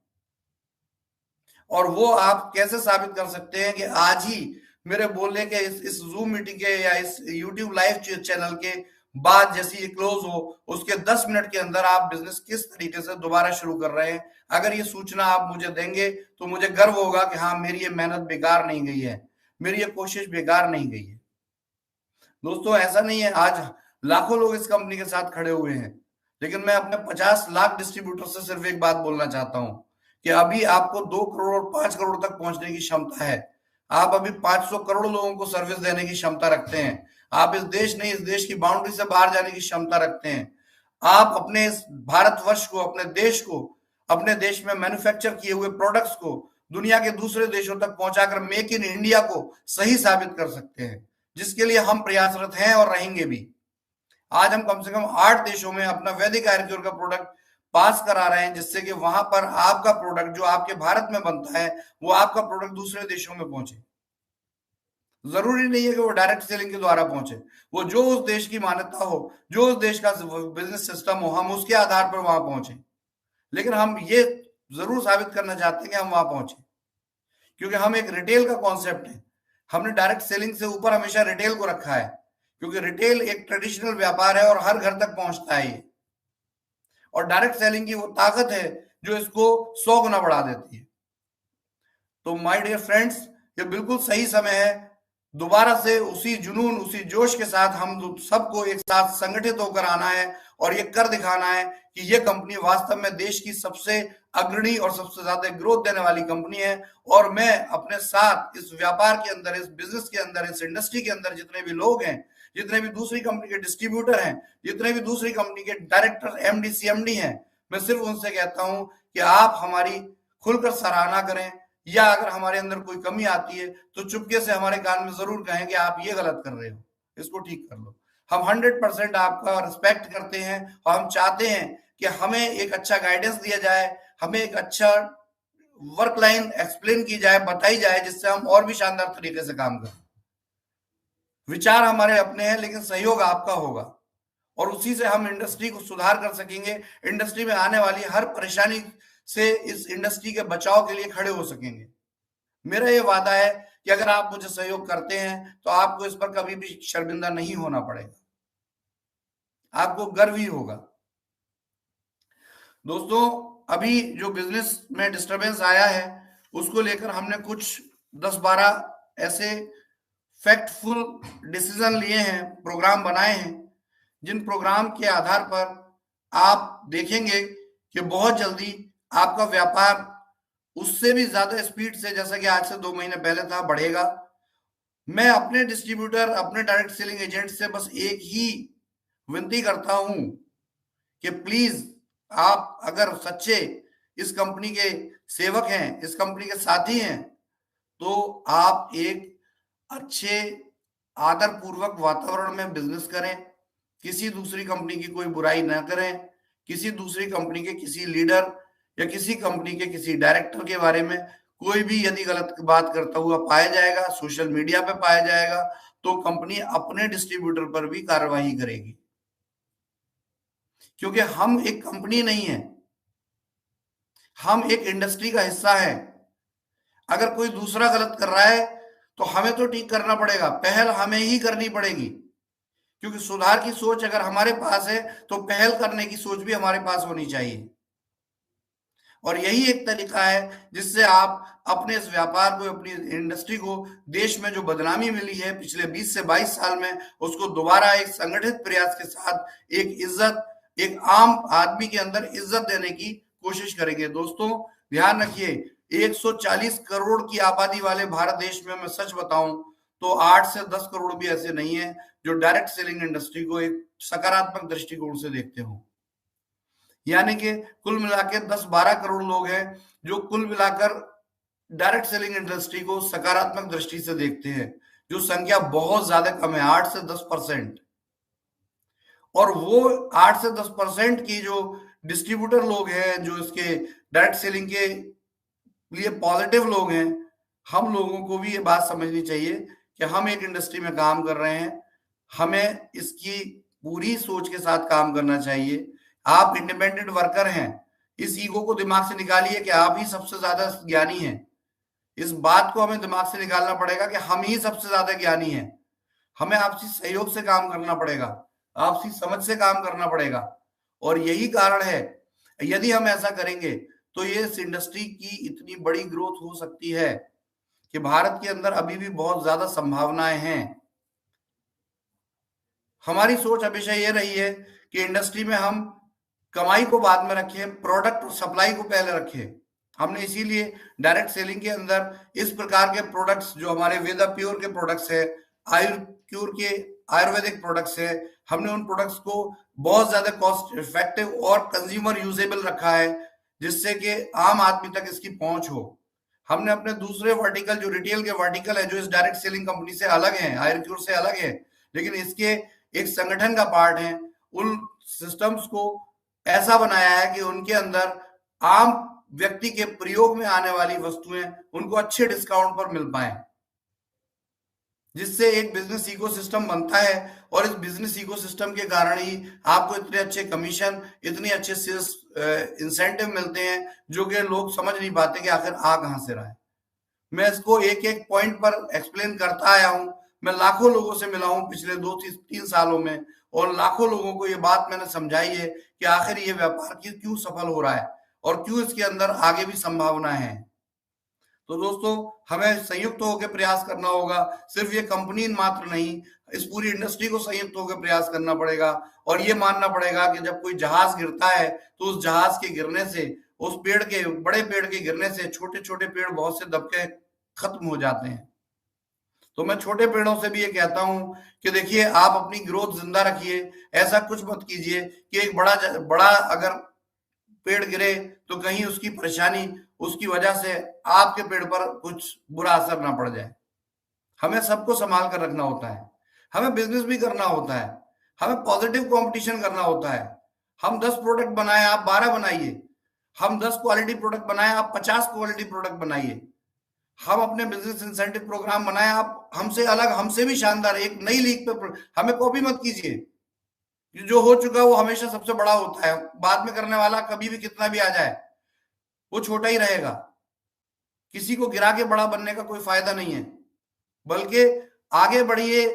और वो आप कैसे साबित कर सकते हैं कि आज ही मेरे बोलने के इस जूम मीटिंग के या इस यूट्यूब लाइव चैनल के बाद जैसे ये क्लोज हो उसके 10 मिनट के अंदर आप बिजनेस किस तरीके से दोबारा शुरू कर रहे हैं। अगर ये सूचना आप मुझे देंगे तो मुझे गर्व होगा कि हाँ, मेरी ये मेहनत बेकार नहीं गई है, मेरी ये कोशिश बेकार नहीं गई है। दोस्तों, ऐसा नहीं है आज लाखों लोग इस कंपनी के साथ खड़े हुए हैं, लेकिन मैं अपने 50 लाख डिस्ट्रीब्यूटर से सिर्फ एक बात बोलना चाहता हूं कि अभी आपको 2 करोड़ और 5 करोड़ तक पहुंचने की क्षमता है। आप अभी 500 करोड़ लोगों को सर्विस देने की क्षमता रखते हैं। आप इस देश नहीं, इस देश की बाउंड्री से बाहर जाने की क्षमता रखते हैं। आप अपने इस भारतवर्ष को, अपने देश को, अपने देश में मैन्युफैक्चर किए हुए प्रोडक्ट्स को दुनिया के दूसरे देशों तक पहुंचाकर मेक इन इंडिया को सही साबित कर सकते हैं, जिसके लिए हम प्रयासरत हैं और रहेंगे भी। आज हम कम से कम 8 देशों में अपना वैदिक आयुर्वेद का प्रोडक्ट पास करा रहे हैं, जिससे कि वहां पर आपका प्रोडक्ट जो आपके भारत में बनता है वो आपका प्रोडक्ट दूसरे देशों में पहुंचे। जरूरी नहीं है कि वो डायरेक्ट सेलिंग के द्वारा पहुंचे, वो जो उस देश की मान्यता हो, जो उस देश का बिजनेस सिस्टम हो, हम उसके आधार पर वहां पहुंचे। लेकिन हम ये जरूर साबित करना चाहते हैं कि हम वहां पहुंचे, क्योंकि हम एक रिटेल का कॉन्सेप्ट है। हमने डायरेक्ट सेलिंग से ऊपर हमेशा रिटेल को रखा है, क्योंकि रिटेल एक ट्रेडिशनल व्यापार है और हर घर तक पहुंचता है ये, और डायरेक्ट सेलिंग की वो ताकत है जो इसको 100 गुना बढ़ा देती है। तो माय डियर फ्रेंड्स, ये बिल्कुल सही समय है दोबारा से उसी जुनून, उसी जोश के साथ हम सबको एक साथ संगठित होकर आना है और ये कर दिखाना है कि ये कंपनी वास्तव में देश की सबसे अग्रणी और सबसे ज्यादा ग्रोथ देने वाली कंपनी है। और मैं अपने साथ इस व्यापार के अंदर, इस बिजनेस के अंदर, इस इंडस्ट्री के अंदर जितने भी लोग हैं, जितने भी दूसरी कंपनी के डिस्ट्रीब्यूटर हैं, जितने भी दूसरी कंपनी के डायरेक्टर, एमडी, सीएमडी हैं, मैं सिर्फ उनसे कहता हूं कि आप हमारी खुलकर सराहना करें, या अगर हमारे अंदर कोई कमी आती है तो चुपके से हमारे कान में जरूर कहें कि आप ये गलत कर रहे हो, इसको ठीक कर लो। हम 100% आपका रिस्पेक्ट करते हैं और हम चाहते हैं कि हमें एक अच्छा गाइडेंस दिया जाए, हमें एक अच्छा वर्क लाइन एक्सप्लेन की जाए, बताई जाए, जिससे हम और भी शानदार तरीके से काम करें। विचार हमारे अपने हैं लेकिन सहयोग आपका होगा और उसी से हम इंडस्ट्री को सुधार कर सकेंगे। इंडस्ट्री में आने वाली हर परेशानी से इस इंडस्ट्री के बचाव के लिए खड़े हो सकेंगे। मेरा ये वादा है कि अगर आप मुझे सहयोग करते हैं तो आपको इस पर कभी भी शर्मिंदा नहीं होना पड़ेगा, आपको गर्व ही होगा। दोस्तों, अभी जो बिजनेस में डिस्टरबेंस आया है उसको लेकर हमने कुछ 10-12 ऐसे फैक्टफुल डिसीजन लिए हैं, प्रोग्राम बनाए हैं, जिन प्रोग्राम के आधार पर आप देखेंगे कि बहुत जल्दी आपका व्यापार उससे भी ज्यादा स्पीड से, जैसा कि आज से 2 महीने पहले था, बढ़ेगा। मैं अपने डिस्ट्रीब्यूटर, अपने डायरेक्ट सेलिंग एजेंट से बस एक ही विनती करता हूं कि प्लीज आप अगर सच्चे इस कंपनी के सेवक हैं, इस कंपनी के साथी हैं, तो आप एक अच्छे आदर पूर्वक वातावरण में बिजनेस करें, किसी दूसरी कंपनी की कोई बुराई ना करें, किसी दूसरी कंपनी के किसी लीडर या किसी कंपनी के किसी डायरेक्टर के बारे में कोई भी यदि गलत बात करता हुआ पाया जाएगा, सोशल मीडिया पे पाया जाएगा, तो कंपनी अपने डिस्ट्रीब्यूटर पर भी कार्रवाई करेगी, क्योंकि हम एक कंपनी नहीं है, हम एक इंडस्ट्री का हिस्सा है। अगर कोई दूसरा गलत कर रहा है तो हमें तो ठीक करना पड़ेगा, पहल हमें ही करनी पड़ेगी, क्योंकि सुधार की सोच अगर हमारे पास है तो पहल करने की सोच भी हमारे पास होनी चाहिए। और यही एक तरीका है जिससे आप अपने इस व्यापार को, अपनी इंडस्ट्री को, देश में जो बदनामी मिली है पिछले 20 से 22 साल में, उसको दोबारा एक संगठित प्रयास के साथ एक इज्जत, एक आम आदमी के अंदर इज्जत देने की कोशिश करेंगे। दोस्तों ध्यान रखिए, 140 करोड़ की आबादी वाले भारत देश में मैं सच बताऊं तो 8 से 10 करोड़ भी ऐसे नहीं है जो डायरेक्ट सेलिंग इंडस्ट्री को एक सकारात्मक दृष्टिकोण से देखते हो। यानी कि कुल मिलाकर 10-12 करोड़ लोग हैं जो कुल मिलाकर डायरेक्ट सेलिंग इंडस्ट्री को सकारात्मक दृष्टि से देखते हैं, जो संख्या बहुत ज्यादा कम है, 8 से 10%। और वो 8 से 10% की जो डिस्ट्रीब्यूटर लोग हैं, जो इसके डायरेक्ट सेलिंग के लिए पॉजिटिव लोग हैं, हम लोगों को भी ये बात समझनी चाहिए कि हम एक इंडस्ट्री में काम कर रहे हैं, हमें इसकी पूरी सोच के साथ काम करना चाहिए। आप इंडिपेंडेंट वर्कर हैं, इस ईगो को दिमाग से निकालिए कि आप ही सबसे ज्यादा ज्ञानी हैं। इस बात को हमें दिमाग से निकालना पड़ेगा कि हम ही सबसे ज्यादा ज्ञानी हैं। हमें आपसी सहयोग से काम करना पड़ेगा, आपसी समझ से काम करना पड़ेगा। और यही कारण है, यदि हम ऐसा करेंगे तो ये इस इंडस्ट्री की इतनी बड़ी ग्रोथ हो सकती है कि भारत के अंदर अभी भी बहुत ज्यादा संभावनाएं हैं। हमारी सोच हमेशा ये रही है कि इंडस्ट्री में हम कमाई को बाद में रखें, प्रोडक्ट और सप्लाई को पहले रखें। हमने इसीलिए डायरेक्ट सेलिंग के अंदर इस प्रकार के प्रोडक्ट्स, जो हमारे वेदा प्योर के प्रोडक्ट्स है, आयुर्क्योर के आयुर्वेदिक प्रोडक्ट्स है, हमने उन प्रोडक्ट्स को बहुत ज्यादा कॉस्ट इफेक्टिव और कंज्यूमर यूजेबल रखा है, जिससे कि आम आदमी तक इसकी पहुंच हो। हमने अपने दूसरे वर्टिकल, जो रिटेल के वर्टिकल है, जो इस डायरेक्ट सेलिंग कंपनी से अलग है, आयुर्क्योर से अलग है, लेकिन इसके एक संगठन का पार्ट है, उन सिस्टम्स को ऐसा बनाया है कि उनके अंदर आम व्यक्ति के प्रयोग में आने वाली वस्तुएं उनको अच्छे डिस्काउंट पर मिल पाए, जिससे एक बिजनेस इकोसिस्टम बनता है। और इस बिजनेस इकोसिस्टम के कारण ही आपको इतने अच्छे कमीशन, इतने अच्छे सेल्स इंसेंटिव मिलते हैं, जो कि लोग समझ नहीं पाते कि आखिर आ कहां से रहा है। मैं इसको एक एक पॉइंट पर एक्सप्लेन करता आया हूं। मैं लाखों लोगों से मिला हूं पिछले 2-3 सालों में, और लाखों लोगों को ये बात मैंने समझाई है कि आखिर ये व्यापार क्यों सफल हो रहा है और क्यों इसके अंदर आगे भी संभावना है। तो दोस्तों हमें संयुक्त होकर प्रयास करना होगा, सिर्फ ये कंपनी मात्र नहीं, इस पूरी इंडस्ट्री को संयुक्त होकर प्रयास करना पड़ेगा। और ये मानना पड़ेगा कि जब कोई जहाज गिरता है तो उस जहाज के गिरने से, उस पेड़ के, बड़े पेड़ के गिरने से छोटे छोटे पेड़ बहुत से दबके खत्म हो जाते हैं। तो मैं छोटे पेड़ों से भी ये कहता हूं कि देखिए, आप अपनी ग्रोथ जिंदा रखिए, ऐसा कुछ मत कीजिए कि एक बड़ा बड़ा अगर पेड़ गिरे तो कहीं उसकी परेशानी, उसकी वजह से आपके पेड़ पर कुछ बुरा असर ना पड़ जाए। हमें सबको संभाल कर रखना होता है, हमें बिजनेस भी करना होता है, हमें पॉजिटिव कंपटीशन करना होता है। हम 10 प्रोडक्ट बनाए, आप 12 बनाइए। हम 10 क्वालिटी प्रोडक्ट बनाए, आप 50 क्वालिटी प्रोडक्ट बनाइए। हम अपने बिजनेस इंसेंटिव प्रोग्राम बनाए, आप हमसे अलग, हमसे भी शानदार एक नई लीग पे, हमें कॉपी मत कीजिए। जो हो चुका वो हमेशा सबसे बड़ा होता है, बाद में करने वाला कभी भी कितना भी आ जाए वो छोटा ही रहेगा। किसी को गिरा के बड़ा बनने का कोई फायदा नहीं है, बल्कि आगे बढ़िए।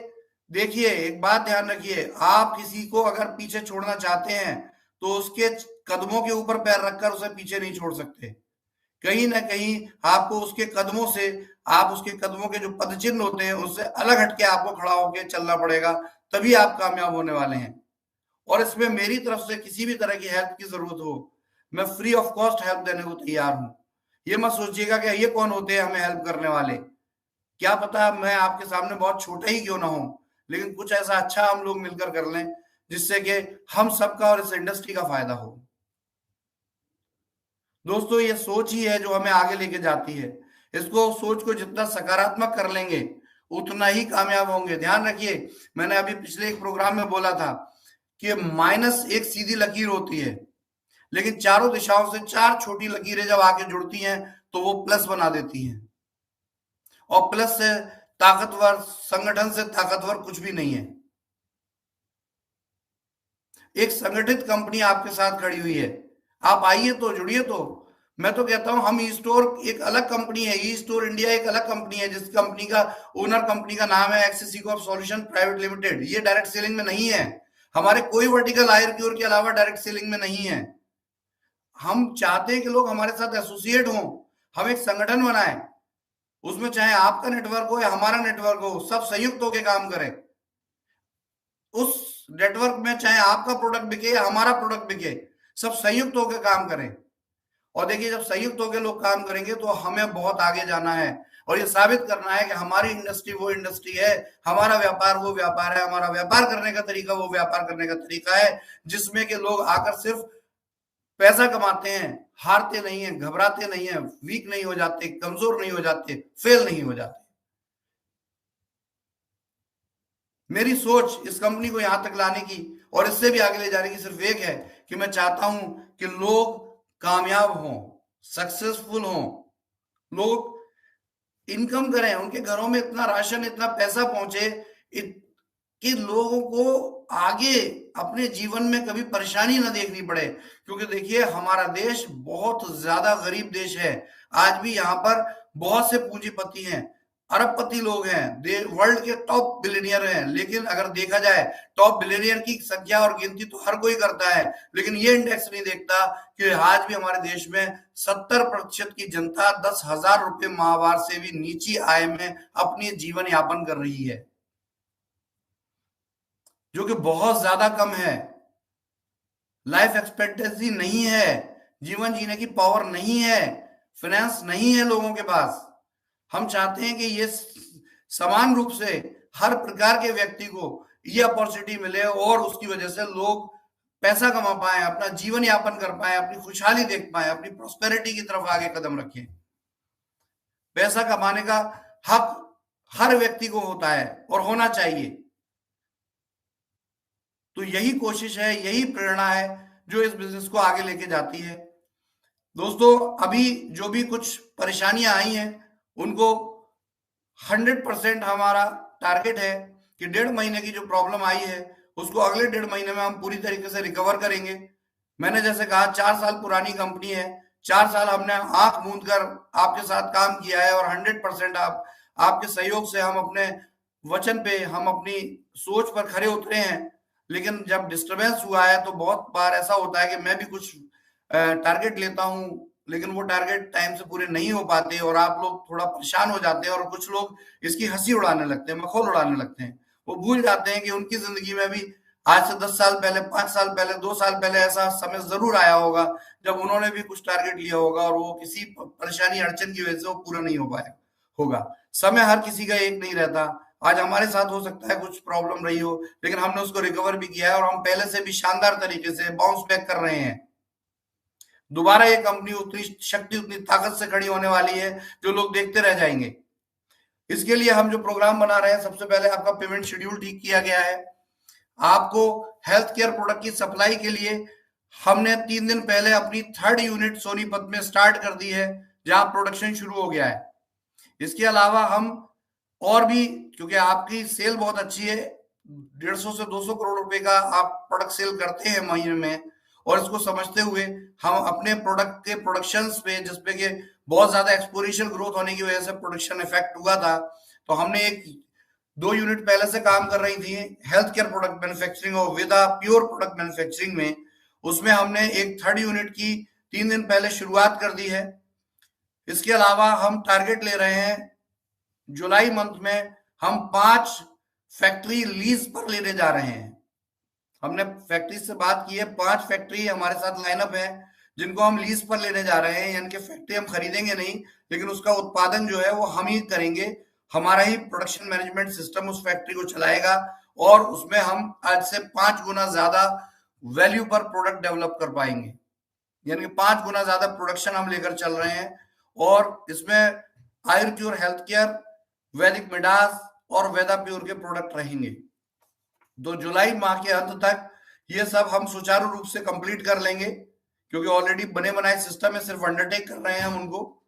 देखिए, एक बात ध्यान रखिए, आप किसी को अगर पीछे छोड़ना चाहते हैं तो उसके कदमों के ऊपर पैर रखकर उसे पीछे नहीं छोड़ सकते। कहीं ना कहीं आपको उसके कदमों से, आप उसके कदमों के जो पदचिन्ह होते हैं उससे अलग हटके आपको खड़ा होकर चलना पड़ेगा, तभी आप कामयाब होने वाले हैं। और इसमें मेरी तरफ से किसी भी तरह की हेल्प की जरूरत हो, मैं फ्री ऑफ कॉस्ट हेल्प देने को तैयार हूं। ये मत सोचिएगा कि ये कौन होते हैं हमें हेल्प करने वाले। क्या पता मैं आपके सामने बहुत छोटा ही क्यों ना हूं, लेकिन कुछ ऐसा अच्छा हम लोग मिलकर कर लें जिससे कि हम सबका और इस इंडस्ट्री का फायदा हो। दोस्तों, ये सोच ही है जो हमें आगे लेके जाती है। इसको सोच को जितना सकारात्मक कर लेंगे उतना ही कामयाब होंगे। ध्यान रखिए, मैंने अभी पिछले एक प्रोग्राम में बोला था कि माइनस एक सीधी लकीर होती है, लेकिन चारों दिशाओं से चार छोटी लकीरें जब आके जुड़ती हैं तो वो प्लस बना देती हैं। और प्लस से ताकतवर संगठन से ताकतवर कुछ भी नहीं है। एक संगठित कंपनी आपके साथ खड़ी हुई है, आप आइए तो, जुड़िए तो। मैं तो कहता हूं हम ई स्टोर एक अलग कंपनी है, ई स्टोर इंडिया एक अलग कंपनी है, जिस कंपनी का ओनर कंपनी का नाम है access eco solution private limited. ये डायरेक्ट सेलिंग में नहीं है, हमारे कोई वर्टिकल हायर क्योर के अलावा डायरेक्ट सेलिंग में नहीं है। हम चाहते हैं कि लोग हमारे साथ एसोसिएट हों, हम एक संगठन बनाएं, उसमें चाहे आपका नेटवर्क हो या हमारा नेटवर्क हो, सब संयुक्त होकर काम करें। उस नेटवर्क में चाहे आपका प्रोडक्ट बिके या हमारा प्रोडक्ट बिके, सब संयुक्त होकर काम करें। और देखिए, जब संयुक्त होकर लोग काम करेंगे तो हमें बहुत आगे जाना है और ये साबित करना है कि हमारी इंडस्ट्री वो इंडस्ट्री है, हमारा व्यापार वो व्यापार है, हमारा व्यापार करने का तरीका वो व्यापार करने का तरीका है, जिसमें कि लोग आकर सिर्फ पैसा कमाते हैं, हारते नहीं है, घबराते नहीं है, वीक नहीं हो जाते, कमजोर नहीं हो जाते, फेल नहीं हो जाते। मेरी सोच इस कंपनी को यहां तक लाने की और इससे भी आगे ले जाने की सिर्फ एक है कि मैं चाहता हूं कि लोग कामयाब हों, सक्सेसफुल हों, लोग इनकम करें, उनके घरों में इतना राशन, इतना पैसा पहुंचे कि लोगों को आगे अपने जीवन में कभी परेशानी ना देखनी पड़े। क्योंकि देखिए, हमारा देश बहुत ज्यादा गरीब देश है। आज भी यहाँ पर बहुत से पूंजीपति हैं, अरबपति लोग हैं, वर्ल्ड के टॉप बिलियनियर हैं, लेकिन अगर देखा जाए टॉप बिलियनियर की संख्या और गिनती तो हर कोई करता है, लेकिन ये इंडेक्स नहीं देखता कि आज भी हमारे देश में 70% की जनता 10,000 रुपए माहवार से भी नीची आय में अपनी जीवन यापन कर रही है, जो कि बहुत ज्यादा कम है। लाइफ एक्सपेक्टेंसी नहीं है, जीवन जीने की पावर नहीं है, फाइनेंस नहीं है लोगों के पास। हम चाहते हैं कि ये समान रूप से हर प्रकार के व्यक्ति को ये अपॉर्चुनिटी मिले और उसकी वजह से लोग पैसा कमा पाए, अपना जीवन यापन कर पाए, अपनी खुशहाली देख पाए, अपनी प्रॉस्पेरिटी की तरफ आगे कदम रखें। पैसा कमाने का हक हर व्यक्ति को होता है और होना चाहिए। तो यही कोशिश है, यही प्रेरणा है जो इस बिजनेस को आगे लेके जाती है। दोस्तों, अभी जो भी कुछ परेशानियां आई हैं उनको 100% हमारा टारगेट है कि 1.5 महीने की जो प्रॉब्लम आई है उसको अगले 1.5 महीने में हम पूरी तरीके से रिकवर करेंगे। मैंने जैसे कहा, 4 साल पुरानी कंपनी है, 4 साल हमने आंख मूंद कर आपके साथ काम किया है और 100% आपके सहयोग से हम अपने वचन पे, हम अपनी सोच पर खरे उतरे हैं। लेकिन जब डिस्टरबेंस हुआ है तो बहुत बार ऐसा होता है कि मैं भी कुछ टारगेट लेता हूं, लेकिन वो टारगेट टाइम से पूरे नहीं हो पाते और आप लोग थोड़ा परेशान हो जाते हैं और कुछ लोग इसकी हंसी उड़ाने लगते हैं, मखौल उड़ाने लगते हैं। वो भूल जाते हैं कि उनकी जिंदगी में भी आज से 10 साल पहले, 5 साल पहले, 2 साल पहले ऐसा समय जरूर आया होगा जब उन्होंने भी कुछ टारगेट लिया होगा और वो किसी परेशानी, अड़चन की वजह से वो पूरा नहीं हो पाया होगा। समय हर किसी का एक नहीं रहता। आज हमारे साथ हो सकता है कुछ प्रॉब्लम रही हो, लेकिन हमने उसको रिकवर भी किया है और हम पहले से भी शानदार तरीके से बाउंस बैक कर रहे हैं। दोबारा ये कंपनी उतनी शक्ति, उतनी ताकत से खड़ी होने वाली है जो लोग देखते रह जाएंगे। इसके लिए हम जो प्रोग्राम बना रहे हैं, सबसे पहले आपका पेमेंट शेड्यूल ठीक किया गया है। आपको हेल्थ केयर प्रोडक्ट की सप्लाई के लिए हमने 3 दिन पहले अपनी 3rd यूनिट सोनीपत में स्टार्ट कर दी है, जहां प्रोडक्शन शुरू हो गया है। इसके अलावा हम और भी, क्योंकि आपकी सेल बहुत अच्छी है, 150 से 200 करोड़ रुपए का आप प्रोडक्ट सेल करते हैं महीने में, और इसको समझते हुए हम अपने प्रोडक्ट के प्रोडक्शंस पे, जिसपे के बहुत ज्यादा एक्सपोनेंशियल ग्रोथ होने की वजह से प्रोडक्शन इफेक्ट हुआ था, तो हमने 2 यूनिट पहले से काम कर रही थी हेल्थ केयर प्रोडक्ट मैन्युफैक्चरिंग और विदा प्योर प्रोडक्ट मैन्युफैक्चरिंग में। उसमें हमने एक 3rd यूनिट की 3 दिन पहले शुरुआत कर दी है। इसके अलावा हम टारगेट ले रहे हैं जुलाई मंथ में हम 5 फैक्ट्री लीज पर लेने जा रहे हैं। हमने फैक्ट्री से बात की है, 5 फैक्ट्री हमारे साथ लाइनअप है जिनको हम लीज पर लेने जा रहे हैं। यानी कि फैक्ट्री हम खरीदेंगे नहीं, लेकिन उसका उत्पादन जो है वो हम ही करेंगे। हमारा ही प्रोडक्शन मैनेजमेंट सिस्टम उस फैक्ट्री को चलाएगा और उसमें हम आज से 5 गुना ज्यादा वैल्यू पर प्रोडक्ट डेवलप कर पाएंगे, यानी कि 5 गुना ज्यादा प्रोडक्शन हम लेकर चल रहे हैं। और इसमें आयुर्क्योर हेल्थ केयर, वैदिक मिडास और वेदा प्योर के प्रोडक्ट रहेंगे। तो जुलाई माह के अंत तक ये सब हम सुचारू रूप से कंप्लीट कर लेंगे, क्योंकि ऑलरेडी बने बनाए सिस्टम है, सिर्फ अंडरटेक कर रहे हैं हम उनको।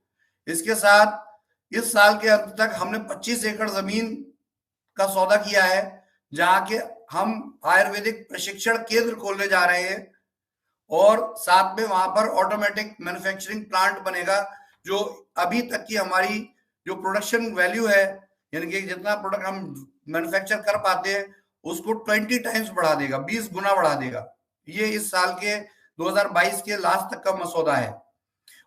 इसके साथ इस साल के अंत तक हमने 25 एकड़ जमीन का सौदा किया है, जहां के हम आयुर्वेदिक प्रशिक्षण केंद्र खोलने जा रहे हैं, और साथ में वहां पर ऑटोमेटिक मैन्युफैक्चरिंग प्लांट बनेगा, जो अभी तक की हमारी जो प्रोडक्शन वैल्यू है, यानी कि जितना प्रोडक्ट हम मैन्युफैक्चर कर पाते हैं उसको 20 टाइम्स बढ़ा देगा, 20 गुना बढ़ा देगा। ये इस साल के 2022 के लास्ट तक का मसौदा है।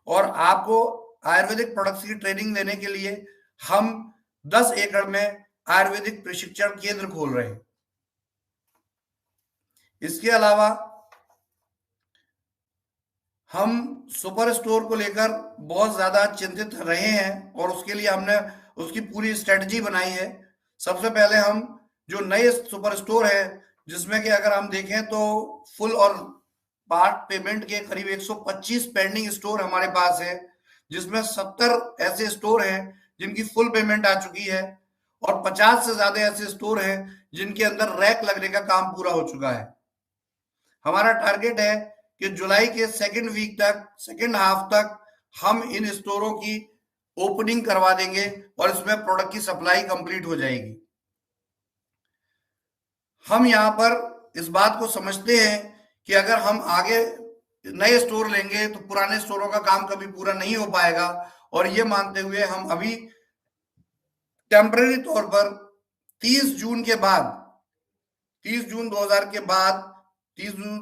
और आपको आयुर्वेदिक प्रोडक्ट्स की ट्रेनिंग देने के लिए हम 10 एकड़ में आयुर्वेदिक प्रशिक्षण केंद्र खोल रहे हैं। इसके अलावा हम सुपर स्टोर को लेकर बहुत ज्यादा चिंतित रहे हैं, और उसके लिए हमने उसकी पूरी स्ट्रेटजी बनाई है। सबसे पहले हम जो नए सुपर स्टोर है, जिसमें कि अगर हम देखें तो फुल और पार्ट पेमेंट के करीब 125 पेंडिंग स्टोर हमारे पास है, जिसमें 70 ऐसे स्टोर हैं जिनकी फुल पेमेंट आ चुकी है, और 50 से ज्यादा ऐसे स्टोर हैं जिनके अंदर रैक लगने का काम पूरा हो चुका है। हमारा टारगेट है कि जुलाई के सेकेंड हाफ तक हम इन स्टोरों की ओपनिंग करवा देंगे और इसमें प्रोडक्ट की सप्लाई कंप्लीट हो जाएगी। हम यहाँ पर इस बात को समझते हैं कि अगर हम आगे नए स्टोर लेंगे तो पुराने स्टोरों का काम कभी पूरा नहीं हो पाएगा, और ये मानते हुए हम अभी टेम्पररी तौर पर 30 जून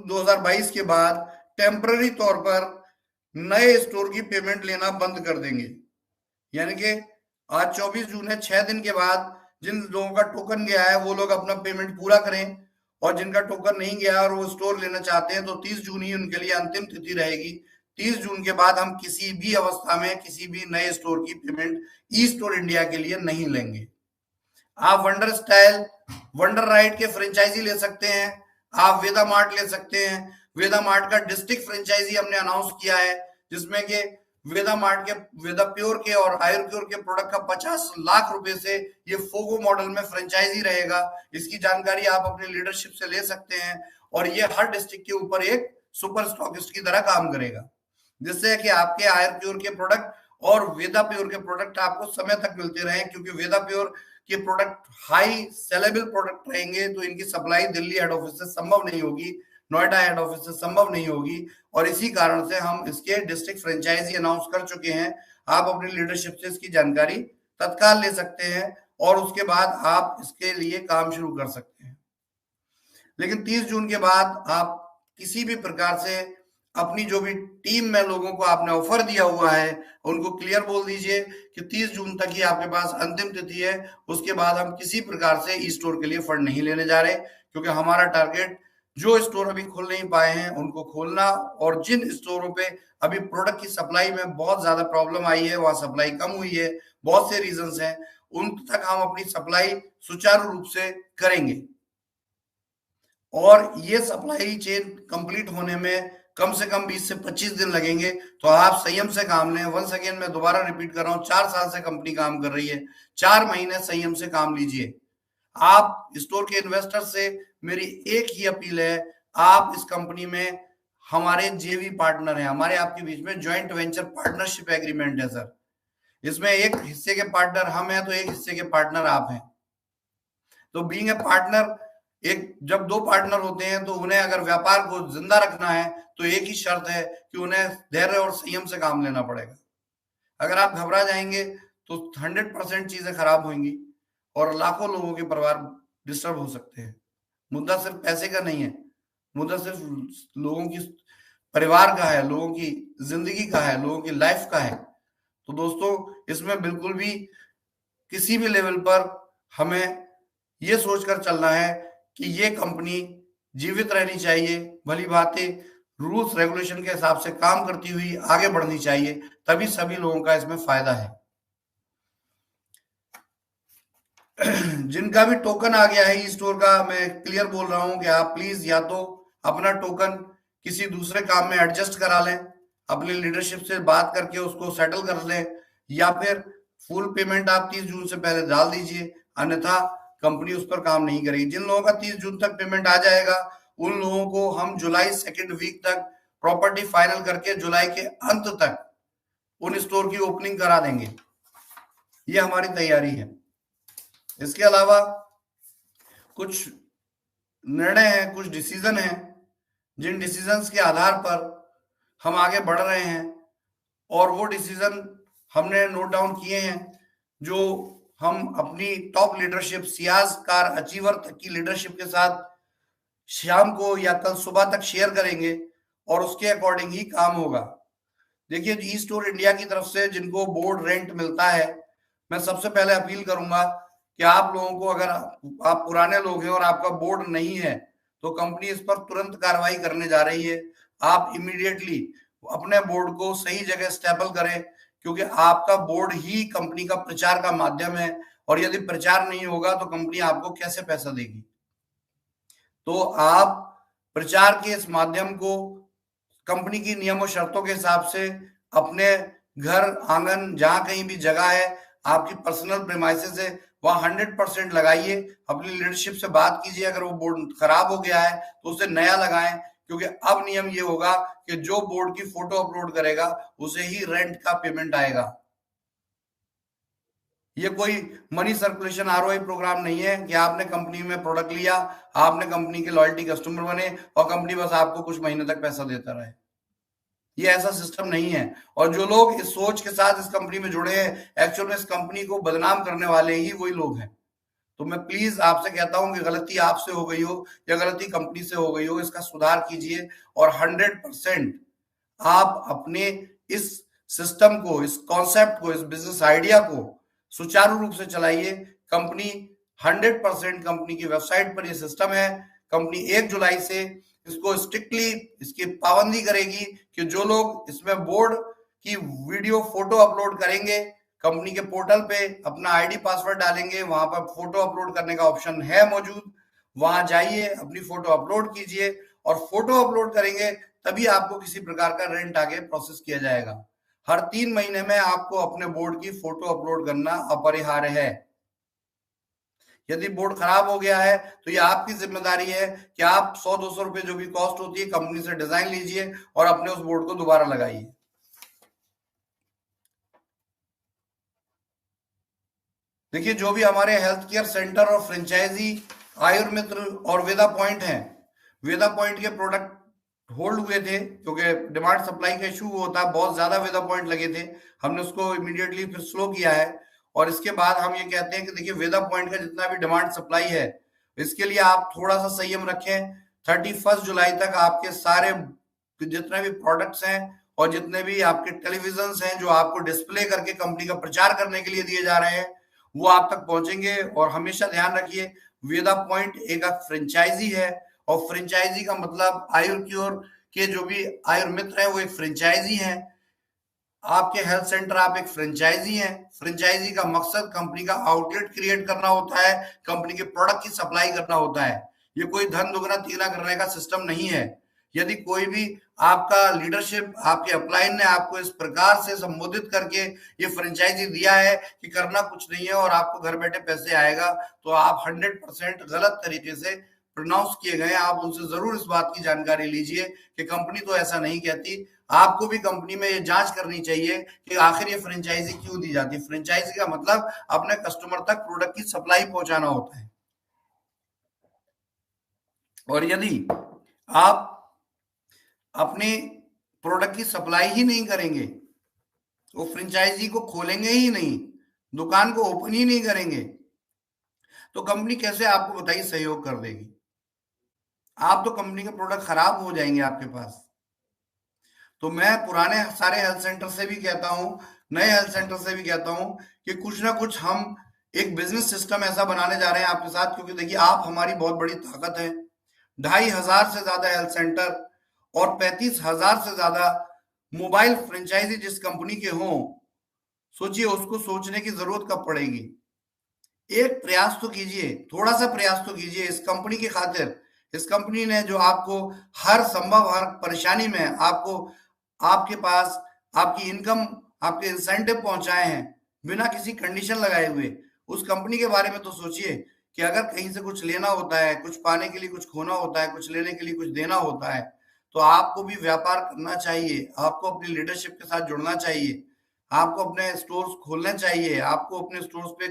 2022 के बाद टेम्पररी तौर पर नए स्टोर की पेमेंट लेना बंद कर देंगे। यानी कि आज 24 जून है, 6 दिन के बाद जिन लोगों का टोकन गया है वो लोग अपना पेमेंट पूरा करें, और जिनका टोकन नहीं गया और वो स्टोर लेना चाहते हैं तो 30 जून ही उनके लिए अंतिम तिथि रहेगी। 30 जून के बाद हम किसी भी अवस्था में किसी भी नए स्टोर की पेमेंट ई स्टोर इंडिया के लिए नहीं लेंगे। आप वंडर स्टाइल, वंडर राइड के फ्रेंचाइजी ले सकते हैं, आप वेदा मार्ट ले सकते हैं। वेदा मार्ट का डिस्ट्रिक्ट फ्रेंचाइजी हमने अनाउंस किया है, जिसमें कि वेदा मार्ट के वेदा प्योर के और आयुर्क्योर के प्रोडक्ट का 50 लाख रुपए से ये फोगो मॉडल में फ्रेंचाइजी रहेगा। इसकी जानकारी आप अपने लीडरशिप से ले सकते हैं, और ये हर डिस्ट्रिक्ट के ऊपर एक सुपर स्टॉकिस्ट की तरह काम करेगा, जिससे कि आपके आयुर्क्योर के प्रोडक्ट और वेदा प्योर के प्रोडक्ट आपको समय तक मिलते रहे, क्योंकि वेदा प्योर के प्रोडक्ट हाई सेलेबल प्रोडक्ट रहेंगे, तो इनकी सप्लाई दिल्ली हेड ऑफिस से संभव नहीं होगी, नोएडा हेड ऑफिस से संभव नहीं होगी, और इसी कारण से हम इसके डिस्ट्रिक्ट फ्रेंचाइजी अनाउंस कर चुके हैं। आप अपनी लीडरशिप से इसकी जानकारी तत्काल ले सकते हैं, और उसके बाद आप इसके लिए काम शुरू कर सकते हैं। लेकिन 30 जून के बाद आप किसी भी प्रकार से अपनी जो भी टीम में लोगों को आपने ऑफर दिया हुआ है उनको क्लियर बोल दीजिए कि 30 जून तक ही आपके पास अंतिम तिथि है, उसके बाद हम किसी प्रकार से ई स्टोर के लिए फंड नहीं लेने जा रहे, क्योंकि हमारा टारगेट जो स्टोर अभी खुल नहीं पाए हैं उनको खोलना, और जिन स्टोरों पे अभी प्रोडक्ट की सप्लाई में बहुत ज्यादा प्रॉब्लम आई है, वहां सप्लाई कम हुई है, बहुत से रीजंस हैं, उन तक हम अपनी सप्लाई सुचारू रूप से करेंगे। और ये सप्लाई चेन कंप्लीट होने में कम से कम 20 से 25 दिन लगेंगे, तो आप संयम से काम लें। वंस अगेन मैं दोबारा रिपीट कर रहा हूँ, 4 साल से कंपनी काम कर रही है, 4 महीने संयम से काम लीजिए। आप स्टोर के इन्वेस्टर से मेरी एक ही अपील है, आप इस कंपनी में हमारे जेवी पार्टनर हैं, हमारे आपके बीच में ज्वाइंट वेंचर पार्टनरशिप एग्रीमेंट है सर। इसमें एक हिस्से के पार्टनर हम हैं तो एक हिस्से के पार्टनर आप हैं। तो बीइंग ए पार्टनर, एक जब 2 पार्टनर होते हैं तो उन्हें अगर व्यापार को जिंदा रखना है तो एक ही शर्त है कि उन्हें धैर्य और संयम से काम लेना पड़ेगा। अगर आप घबरा जाएंगे तो 100% चीजें खराब होंगी और लाखों लोगों के परिवार डिस्टर्ब हो सकते हैं। मुद्दा सिर्फ पैसे का नहीं है, मुद्दा सिर्फ लोगों की परिवार का है, लोगों की जिंदगी का है, लोगों की लाइफ का है। तो दोस्तों, इसमें बिल्कुल भी किसी भी लेवल पर हमें ये सोचकर चलना है कि ये कंपनी जीवित रहनी चाहिए, भली भांति रूल्स रेगुलेशन के हिसाब से काम करती हुई आगे बढ़नी चाहिए, तभी सभी लोगों का इसमें फायदा है। जिनका भी टोकन आ गया है ई स्टोर का, मैं क्लियर बोल रहा हूं कि आप प्लीज या तो अपना टोकन किसी दूसरे काम में एडजस्ट करा लें, अपनी लीडरशिप से बात करके उसको सेटल कर लें, या फिर फुल पेमेंट आप 30 जून से पहले डाल दीजिए, अन्यथा कंपनी उस पर काम नहीं करेगी। जिन लोगों का 30 जून तक पेमेंट आ जाएगा उन लोगों को हम जुलाई सेकेंड वीक तक प्रॉपर्टी फाइनल करके जुलाई के अंत तक उन स्टोर की ओपनिंग करा देंगे। ये हमारी तैयारी है। इसके अलावा कुछ निर्णय हैं, कुछ डिसीजन हैं, जिन डिसीजंस के आधार पर हम आगे बढ़ रहे हैं, और वो डिसीजन हमने नोट डाउन किए हैं, जो हम अपनी top leadership Ciaz car achiever तक की लीडरशिप के साथ शाम को या कल सुबह तक शेयर करेंगे, और उसके अकॉर्डिंग ही काम होगा। देखिए, ई स्टोर इंडिया की तरफ से जिनको बोर्ड रेंट मिलता है, मैं सबसे पहले अपील करूंगा कि आप लोगों को, अगर आप पुराने लोग हैं और आपका बोर्ड नहीं है, तो कंपनी इस पर तुरंत कार्रवाई करने जा रही है। आप इमीडिएटली अपने बोर्ड को सही जगह स्टेबल करें, क्योंकि आपका बोर्ड ही कंपनी का प्रचार का माध्यम है, और यदि प्रचार नहीं होगा तो कंपनी आपको कैसे पैसा देगी। तो आप प्रचार के इस माध्यम को कंपनी की नियम और शर्तों के हिसाब से अपने घर आंगन जहां कहीं भी जगह है, आपकी पर्सनल प्रेमाइसेस है, वहां 100% लगाइए। अपनी लीडरशिप से बात कीजिए, अगर वो बोर्ड खराब हो गया है तो उसे नया लगाएं, क्योंकि अब नियम ये होगा कि जो बोर्ड की फोटो अपलोड करेगा उसे ही रेंट का पेमेंट आएगा। ये कोई मनी सर्कुलेशन आरओआई प्रोग्राम नहीं है कि आपने कंपनी में प्रोडक्ट लिया, आपने कंपनी के लॉयल्टी कस्टमर बने और कंपनी बस आपको कुछ महीने तक पैसा देता रहे। ये ऐसा सिस्टम नहीं है। और जो लोग इस सोच के साथ इस कंपनी में जुड़े हैं, एक्चुअल में इस कंपनी को बदनाम करने वाले ही वही लोग हैं। तो मैं प्लीज आपसे कहता हूं कि गलती आपसे हो गई हो या गलती कंपनी से हो गई हो, इसका सुधार कीजिए, और 100% आप अपने इस सिस्टम को, इस कॉन्सेप्ट को, इस बिजनेस आइडिया को सुचारू रूप से चलाइए। कंपनी 100% कंपनी की वेबसाइट पर ये सिस्टम है। कंपनी 1 जुलाई से इसको स्ट्रिक्टली इसकी पाबंदी करेगी कि जो लोग इसमें बोर्ड की वीडियो फोटो अपलोड करेंगे, कंपनी के पोर्टल पे अपना आईडी पासवर्ड डालेंगे, वहां पर फोटो अपलोड करने का ऑप्शन है मौजूद, वहां जाइए, अपनी फोटो अपलोड कीजिए, और फोटो अपलोड करेंगे तभी आपको किसी प्रकार का रेंट आगे प्रोसेस किया जाएगा। हर 3 महीने में आपको अपने बोर्ड की फोटो अपलोड करना अपरिहार्य है। यदि बोर्ड खराब हो गया है तो ये आपकी जिम्मेदारी है कि आप 100-200 रुपए जो भी कॉस्ट होती है कंपनी से डिजाइन लीजिए और अपने उस बोर्ड को दोबारा लगाइए। देखिए, जो भी हमारे हेल्थ केयर सेंटर और फ्रेंचाइजी आयुर्मित्र और वेदा पॉइंट हैं, वेदा पॉइंट के प्रोडक्ट होल्ड हुए थे क्योंकि डिमांड सप्लाई का इशू होता है, बहुत ज्यादा वेदा पॉइंट लगे थे, हमने उसको इमीडिएटली फिर स्लो किया है। और इसके बाद हम ये कहते हैं कि देखिए, वेदा पॉइंट का जितना भी डिमांड सप्लाई है, इसके लिए आप थोड़ा सा संयम रखें। 31 जुलाई तक आपके सारे जितने भी प्रोडक्ट्स हैं और जितने भी आपके टेलीविजन हैं जो आपको डिस्प्ले करके कंपनी का प्रचार करने के लिए दिए जा रहे हैं, वो आप तक पहुंचेंगे। और हमेशा ध्यान रखिए, वेदा पॉइंट एक फ्रेंचाइजी है, और फ्रेंचाइजी का मतलब आयुर्क्योर के जो भी आयुर्मित्र है वो एक फ्रेंचाइजी है। आपके हेल्थ सेंटर आप एक फ्रेंचाइजी हैं। फ्रेंचाइजी का मकसद कंपनी का आउटलेट क्रिएट करना होता है, कंपनी के प्रोडक्ट की सप्लाई करना होता है। ये कोई धन दुगना तिगना करने का सिस्टम नहीं है। यदि कोई भी आपका लीडरशिप, आपके अपलाइन ने आपको इस प्रकार से संबोधित करके ये फ्रेंचाइजी दिया है कि करना कुछ नहीं है और आपको घर बैठे पैसे आएगा, तो आप 100% गलत तरीके से प्रोनाउंस किए गए। आप उनसे जरूर इस बात की जानकारी लीजिए कि कंपनी तो ऐसा नहीं कहती। आपको भी कंपनी में ये जांच करनी चाहिए कि आखिर ये फ्रेंचाइजी क्यों दी जाती है। फ्रेंचाइजी का मतलब अपने कस्टमर तक प्रोडक्ट की सप्लाई पहुंचाना होता है। और यदि आप अपने प्रोडक्ट की सप्लाई ही नहीं करेंगे, तो फ्रेंचाइजी को खोलेंगे ही नहीं, दुकान को ओपन ही नहीं करेंगे, तो कंपनी कैसे आपको बताइए सहयोग कर देगी। आप तो कंपनी के प्रोडक्ट खराब हो जाएंगे आपके पास। तो मैं पुराने सारे हेल्थ सेंटर से भी कहता हूं, नए हेल्थ सेंटर से भी कहता हूं कि कुछ ना कुछ हम एक बिजनेस सिस्टम ऐसा बनाने जा रहे हैं आपके साथ, क्योंकि देखिए, आप हमारी बहुत बड़ी ताकत है। 2,500 से ज्यादा हेल्थ सेंटर और 35,000 से ज्यादा मोबाइल फ्रेंचाइजी जिस कंपनी के हों, सोचिए उसको सोचने की जरूरत कब पड़ेगी। एक प्रयास तो कीजिए, थोड़ा सा प्रयास तो कीजिए इस कंपनी की खातिर। इस कंपनी ने जो आपको हर संभव हर परेशानी में आपको आपके पास आपकी इनकम, आपके इंसेंटिव पहुंचाए हैं बिना किसी कंडीशन लगाए हुए। उस कंपनी के बारे में तो सोचिए कि अगर कहीं से कुछ लेना होता है, कुछ पाने के लिए कुछ खोना होता है, कुछ लेने के लिए कुछ देना होता है, तो आपको भी व्यापार करना चाहिए, आपको अपनी लीडरशिप के साथ जुड़ना चाहिए, आपको अपने स्टोर्स खोलने चाहिए, आपको अपने स्टोर्स पे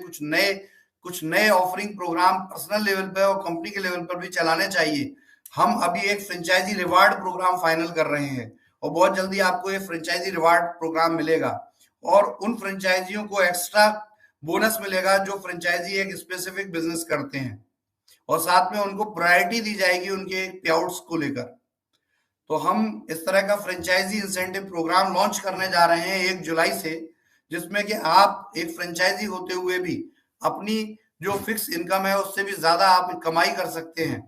कुछ नए ऑफरिंग प्रोग्राम पर्सनल लेवल पे और कंपनी के लेवल पर भी चलाने चाहिए। हम अभी एक फ्रेंचाइजी रिवार्ड प्रोग्राम फाइनल कर रहे हैं और बहुत जल्दी आपको ये फ्रेंचाइजी रिवार्ड प्रोग्राम मिलेगा और उन फ्रेंचाइजियों को एक्स्ट्रा बोनस मिलेगा जो फ्रेंचाइजी एक स्पेसिफिक बिजनेस करते हैं और साथ में उनको प्रायोरिटी दी जाएगी उनके पेआउट्स को लेकर। तो हम इस तरह का फ्रेंचाइजी इंसेंटिव प्रोग्राम लॉन्च करने जा रहे हैं 1 जुलाई से, जिसमें कि आप एक फ्रेंचाइजी होते हुए भी अपनी जो फिक्स इनकम है उससे भी ज्यादा आप कमाई कर सकते हैं।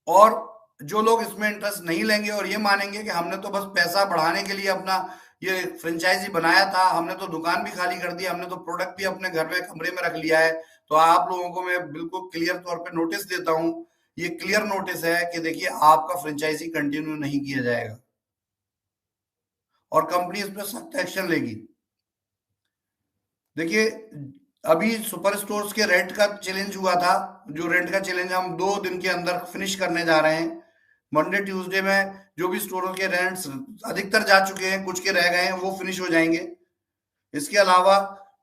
और जो लोग इसमें इंटरेस्ट नहीं लेंगे और ये मानेंगे कि हमने तो बस पैसा बढ़ाने के लिए अपना ये फ्रेंचाइजी बनाया था, हमने तो दुकान भी खाली कर दी, हमने तो प्रोडक्ट भी अपने घर में कमरे में रख लिया है, तो आप लोगों को मैं बिल्कुल क्लियर तौर पे नोटिस देता हूं। ये क्लियर नोटिस है कि देखिए आपका फ्रेंचाइजी कंटिन्यू नहीं किया जाएगा और कंपनी इस पर सख्त एक्शन लेगी। देखिए अभी सुपर स्टोर्स के रेंट का चैलेंज हुआ था, जो रेंट का चैलेंज हम 2 दिन के अंदर फिनिश करने जा रहे हैं। मंडे ट्यूसडे में जो भी स्टोरों के रेंट्स अधिकतर जा चुके हैं, कुछ के रह गए हैं, वो फिनिश हो जाएंगे। इसके अलावा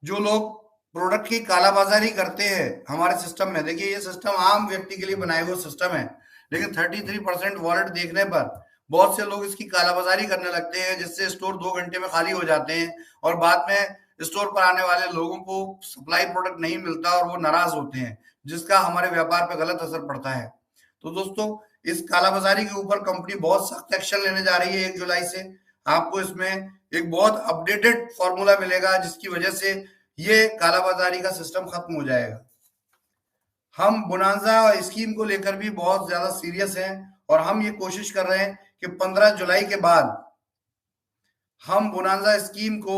जो लोग प्रोडक्ट की कालाबाजारी करते हैं हमारे सिस्टम में, देखिए ये सिस्टम आम व्यक्ति के लिए बनाए हुए सिस्टम है, लेकिन 33% वॉलेट देखने पर बहुत से लोग इसकी कालाबाजारी करने लगते हैं, जिससे स्टोर 2 घंटे में खाली हो जाते हैं और बाद में स्टोर पर आने वाले लोगों को सप्लाई प्रोडक्ट नहीं मिलता और वो नाराज होते हैं, जिसका हमारे व्यापार पर गलत असर पड़ता है। तो दोस्तों इस कालाबाजारी के ऊपर कंपनी बहुत सख्त एक्शन लेने जा रही है 1 जुलाई से। आपको इसमें एक बहुत अपडेटेड फॉर्मूला मिलेगा जिसकी वजह से ये कालाबाजारी का सिस्टम खत्म हो जाएगा। हम बोनांजा स्कीम को लेकर भी बहुत ज्यादा सीरियस हैं और हम ये कोशिश कर रहे हैं कि 15 जुलाई के बाद हम बोनांजा स्कीम को